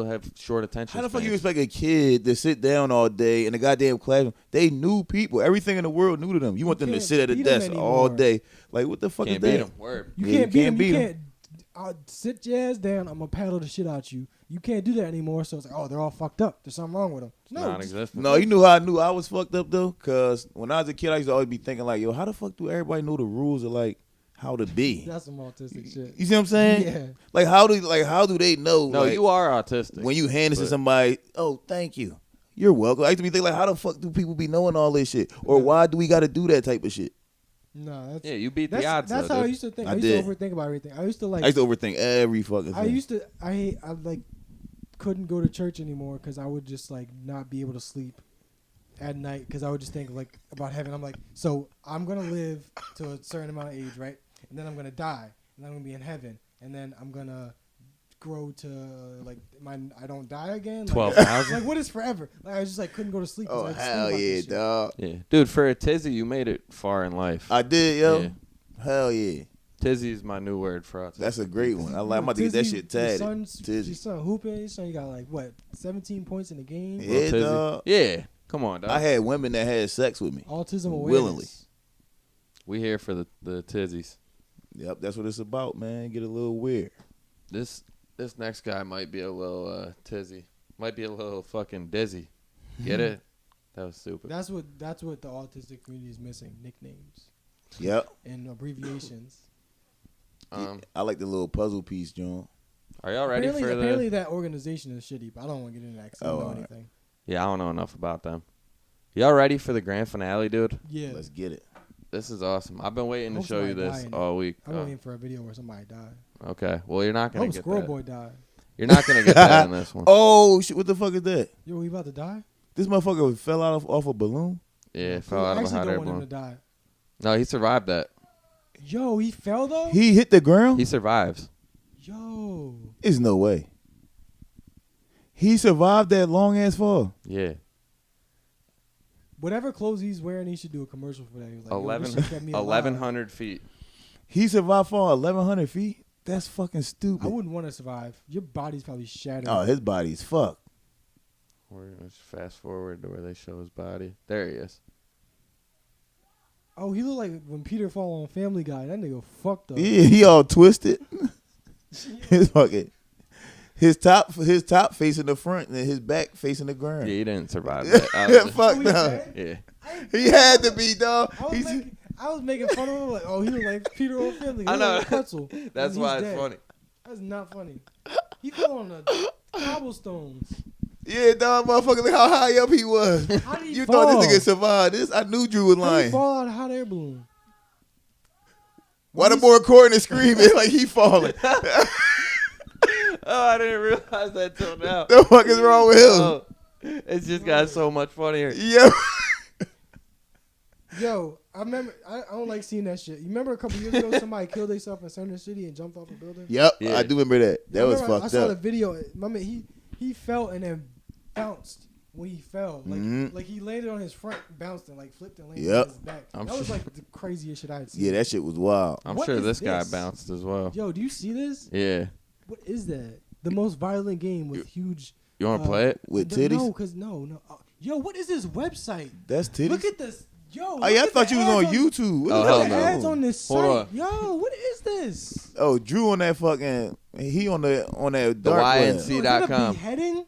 have short attention How the fuck you spans. expect a kid to sit down all day in a goddamn classroom? They knew people. Everything in the world knew to them. You want them to can't sit at a beat 'em desk all anymore. day. Like, what the fuck Can't is beat that? him. Word. You Yeah, can't beat him. beat You 'em. can't. I'll sit your ass down. I'm gonna paddle the shit out you. You can't do that anymore. So it's like, oh, they're all fucked up. There's something wrong with them. No, just- Non-existent. No, you knew how I knew I was fucked up though? Because when I was a kid, I used to always be thinking like, yo, how the fuck do everybody know the rules of like how to be? that's some autistic shit. You see what I'm saying? Yeah. Like how do they know? No, like, you are autistic. when you hand it to but- somebody, oh, thank you. You're welcome. I used to be thinking like, how the fuck do people be knowing all this shit? Or why do we got to do that type of shit? No, that's Yeah, you beat the that's, odds. that's though, how I dude. used to think. I I used did. to overthink about everything. I used to like. I used to overthink every fucking thing. I like couldn't go to church anymore because I would just like not be able to sleep at night because I would just think like about heaven. I'm like, so I'm gonna live to a certain amount of age, right? And then I'm gonna die, and then I'm gonna be in heaven, and then I'm gonna grow to like I don't die again. Like, 12,000. like what is forever? Like I just like couldn't go to sleep. 'cause Oh I just think hell about yeah, this shit. dog! Yeah, dude. For a tizzy, you made it far in life. I did, yo. Yeah. Hell yeah, Tizzy is my new word for autism. that's a great one. I'm about to get that Tizzy, shit your tatted. son's- Tizzy. Your son hooping. Your son, you got like what 17 points in the game. Yeah. Little tizzy. dog. Yeah, come on, dog. I had women that had sex with me. Autism awareness. Willingly. We here for the tizzies. Yep, that's what it's about, man. Get a little weird. This next guy might be a little tizzy. Might be a little fucking dizzy. Get it? That was stupid. That's what the autistic community is missing: nicknames Yep. and abbreviations. I like the little puzzle piece, John. Are y'all ready for apparently the? that organization is shitty, but I don't want to get into that 'cause I don't know alright. anything. Yeah, I don't know enough about them. Y'all ready for the grand finale, dude? Yeah, Let's get it. This is awesome. I've been waiting to Hope show you somebody this die in all week. I'm waiting for a video where somebody died. Okay. Well, you're not I gonna hope get Squirrel that. Boy died. You're not gonna get that in this one. Oh shit! What the fuck is that? Yo, he about to die? This motherfucker fell out off a balloon. Yeah, I fell out of a actually hot air don't want him balloon. to die. No, he survived that. Yo, he fell though. He hit the ground. He survives. Yo, There's no way. He survived that long ass fall. Yeah. whatever clothes he's wearing, he should do a commercial for that. He was like, yo, 11 this shit kept me alive. 1,100 feet. He survived fall 1,100 feet. That's fucking I stupid. wouldn't want to survive. Your body's probably shattered. Oh, his body's fucked. We're gonna just fast forward to where they show his body. There he is. Oh, he looked like when Peter fall on Family Guy. That nigga fucked up. Yeah, he all twisted. his fucking his top facing the front and his back facing the Yeah, ground. he didn't survive that. Fuck Oh, he no. dead? Yeah. He had to be, dog. I was making fun of him like, oh, he look like Peter on Family Guy. I He know. look like a pretzel. That's And why he's it's dead. funny. That's not funny. He fell on the cobblestones. Yeah, dog, motherfucker, look how high up he was. How did he You fall? thought this nigga survived this? I knew Drew was How did he lying. fall out of a hot air balloon? Why the boy recording and screaming like he falling? Oh, I didn't realize that till now. The fuck is wrong with him? Oh, it's just got so much funnier. Yo. Yo, I remember. I don't like seeing that shit. You remember a couple years ago, somebody killed themselves in Center City and jumped off a building? Yep, Yeah. I do remember that. That was fucked I saw the up. video. My man, he fell and then bounced when he fell. Like like he landed on his front, bounced and like flipped and landed Yep. on his back. I'm That was sure- like the craziest shit I had seen. Yeah, that shit was wild. I'm What sure is this guy this? bounced as well. Yo, do you see this? Yeah. What is that? The most violent game with huge. You want to play it? With No, titties? cause no. Yo, what is this website? That's titties? Look at this. Yo, Oh, yeah, I thought you was on YouTube. What Oh, the hell Look at hell the no. ads on this Hold site. on. Yo, what is this? Oh, Drew on that fucking. He on that dark web. YNC. Is it a .com. beheading?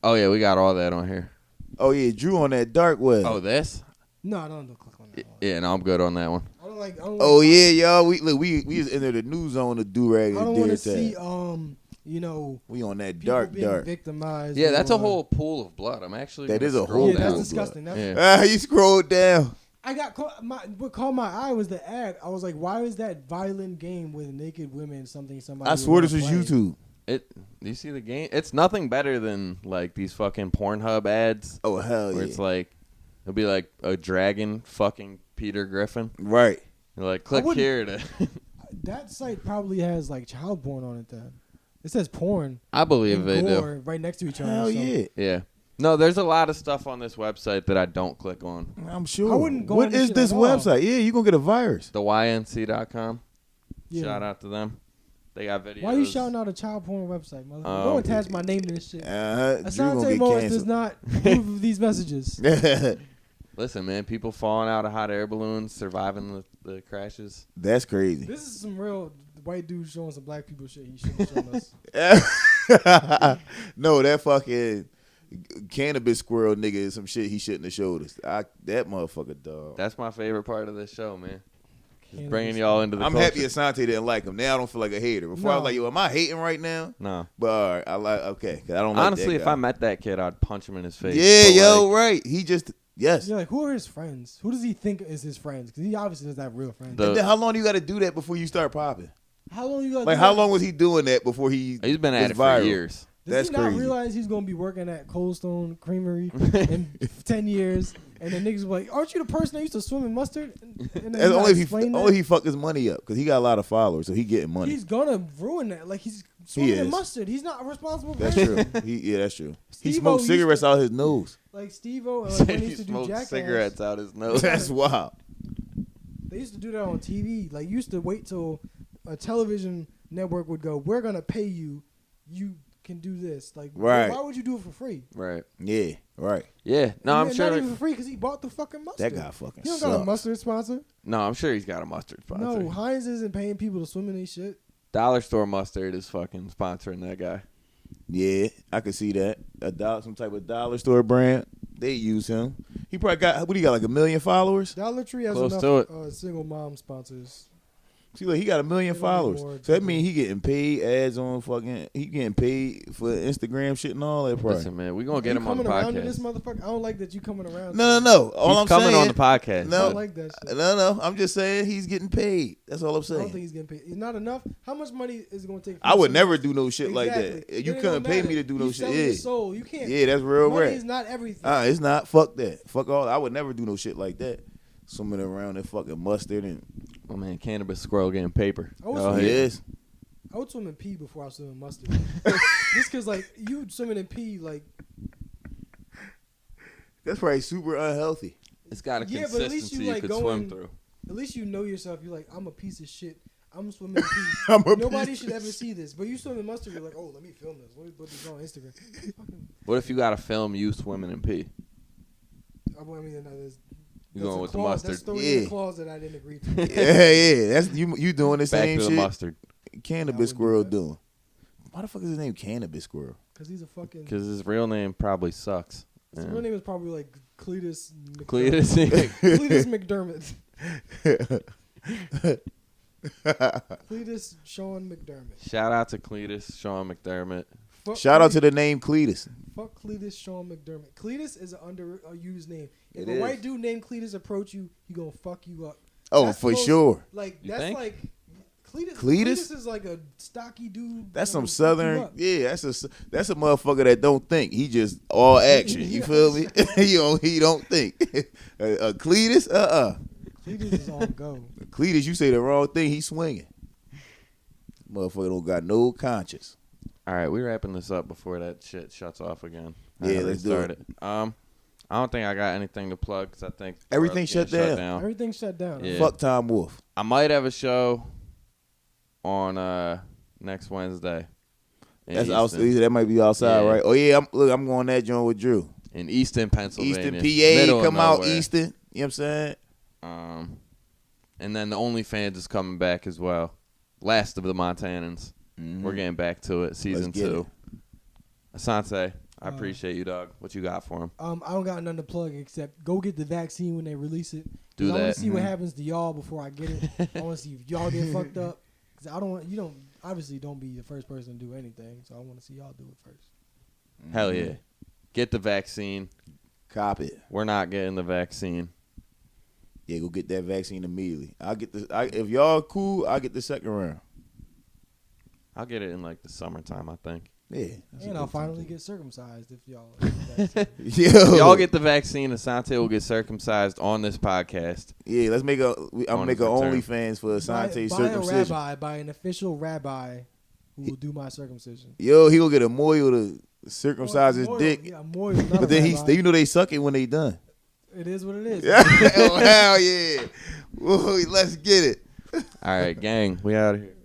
Oh, yeah, we got all that on here. Oh yeah, Drew on that dark web. Oh, this? No, don't click on that one. Yeah, no, I'm good on that one. I don't like. Oh yeah, y'all. We just entered the new zone of Durag I don't and want to Deertag. see We on that people dark. being victimized. Yeah, that's a or- whole pool of blood. I'm actually That gonna is a scroll whole Yeah, pool that's of disgusting. blood. That's, Yeah. You scrolled down. I got caught. What caught my eye was the ad. I was like, why is that violent game with naked women something somebody? I would swear this wanna was play? YouTube. Do you see the game? It's nothing better than like these fucking Pornhub ads Oh hell where yeah. it's like it'll be like a dragon fucking Peter Griffin. Right. You're like, click wouldn't- here to. That site probably has like child porn on it. Then it says porn I believe and they do. gore right next to each other. Hell so yeah. Yeah. No, there's a lot of stuff on this website that I don't click on. I'm sure. I wouldn't go What on this is shit this at all. website? Yeah, you gonna get a virus. The YNC.com. Yeah. Shout out to them. They got videos. Why are you shouting out a child porn website, motherfucker? Don't attach my name to this shit. Drew gonna Asante get Morris does canceled. not approve of these messages. Listen, man, people falling out of hot air balloons, surviving the crashes. That's crazy. This is some real white dude showing some black people shit he shouldn't have shown us. No, that fucking cannabis squirrel nigga is some shit he shouldn't have showed us. That motherfucker dog. That's my favorite part of this show, man. Just Cannabis. bringing y'all into the I'm culture. happy Asante didn't like him. Now I don't feel like a hater. Before I was No. like, yo, am I hating right now? No. But all right, I like okay, 'cause I don't like Honestly, that if guy. I met that kid, I'd punch him in his face. Yeah, But, yo, like, right. He just yes. You're like, who are his friends? Who does he think is his friends? Because he obviously doesn't have real friends. The- And then how long do you got to do that before you start popping? How long you got? Like how long was he doing that before he? he's been was at it viral? for years. Does That's he not crazy. realize he's gonna be working at Cold Stone Creamery in 10 years, and then niggas be like, "Aren't you the person that used to swim in mustard?" And then That's you only if he explain that. only he fucked his money up because he got a lot of followers, so he getting money. He's gonna ruin that. Like he's swimming in is. mustard. He's not responsible for That's that. true. Yeah, that's true. He Steve-O smoked used cigarettes to- out his nose. Like Steve-O, like, when he he used to do smoked Jackass, cigarettes out his nose. That's wild. they used to do that on TV. Like, you used to wait till a television network would go, "We're gonna pay you. You can do this." Like, Right. why would you do it for free? Right. Yeah, right. Yeah. No, I'm Not sure. even for free because he bought the fucking mustard. That guy fucking He don't got a sucks. mustard sponsor. No, I'm sure he's got a mustard sponsor. No, Heinz isn't paying people to swim in these shit. Dollar Store Mustard is fucking sponsoring that guy. Yeah, I could see that. Some type of dollar store brand. They use him. He probably got what? He got like 1 million followers. Dollar Tree has Close to enough single mom sponsors. See, like he got 1 million They don't need followers. more So that people. means he getting paid ads on fucking. He getting paid for Instagram shit and all that. Probably. Listen, man, we gonna get You him on the coming around to this podcast. motherfucker? I don't like that you coming around. No. All He's I'm coming saying. on the podcast. I No. don't like that shit. No. I'm just saying he's getting paid. That's all I'm I don't saying. think he's getting paid. It's not enough. How much money is it going to take? I would never do no shit like Exactly. that. You It couldn't don't pay matter. me to do no You shit. selling your Yeah. soul. You can't. Yeah, that's real Money rap. is not everything. It's not. Fuck that. Fuck all. I would never do no shit like that. Swimming around in fucking mustard and Oh man, cannabis squirrel getting paper. I was Oh, swimming- yeah. yes. I would swim in pee before I swim in mustard. Just because, like, you swimming in pee, like, That's probably super unhealthy. It's got a Yeah, but at least consistency you, you like, could going- swim through. at least you know yourself. You're like, I'm a piece of shit. I'm swimming in pee. I'm a Nobody piece should of ever see this. But you swim in mustard, you're like, oh, let me film this. Let me put this on Instagram. Fucking- What if you got to film you swimming in pee? I mean, that's You going a with the clause. mustard? That's throwing Yeah. a clause that I didn't agree to. Yeah. That's you doing the Back same to the shit. mustard. Cannabis I wouldn't squirrel do that. doing. Why the fuck is his name Cannabis Squirrel? Because he's a fucking. Because his real name probably sucks. His Yeah. real name is probably like Cletus. McDermott. Cletus. Cletus McDermott. Cletus Sean McDermott. Shout out to Cletus, Sean McDermott. Fuck Shout out Cletus- to the name Cletus. Fuck Cletus Sean McDermott. Cletus is an underused name. If It a is. white dude named Cletus approach you, he gonna fuck you up. Oh, That's for the most- sure. Like You that's think? like Cletus is like a stocky dude. That's some fuck you southern. up. Yeah, that's a motherfucker that don't think. He just all action. You feel me? He don't think. Cletus, Cletus is on go. Cletus, you say the wrong thing, he swinging. Motherfucker don't got no conscience. All right, we wrapping this up before that shit shuts off again. Yeah, let's do it. I don't think I got anything to plug because I think Everything shut down. Everything's shut down. Yeah. Fuck Tom Wolf. I might have a show on next Wednesday. That's outside. That might be outside, right? Oh yeah, I'm going that joint with Drew in Easton, Pennsylvania. Easton, PA. Middle Come of out, nowhere. Easton. You know what I'm saying? And then the OnlyFans is coming back as well. Last of the Montanans. Mm-hmm. We're getting back to it. Season 2. Asante, I appreciate you, dog. What you got for him? I don't got nothing to plug except go get the vaccine when they release it. Do that. I want to see what happens to y'all before I get it. I want to see if y'all get fucked up. Cause obviously don't be the first person to do anything. So I want to see y'all do it first. Hell yeah. Get the vaccine. Cop it. We're not getting the vaccine. Yeah, go get that vaccine immediately. If y'all cool, I'll get the second round. I'll get it in like the summertime, I think. Yeah. And I'll finally get circumcised if y'all. Yo. Y'all get the vaccine. Asante will get circumcised on this podcast. Yeah, let's make a return. OnlyFans for Asante by circumcision. by an official rabbi who will do my circumcision. Yo, he gonna get a moil to circumcise his dick. Yeah, moil, not But then rabbi. they suck it when they done. It is what it is. Oh hell yeah! Whoa, let's get it. All right, gang. We out of here.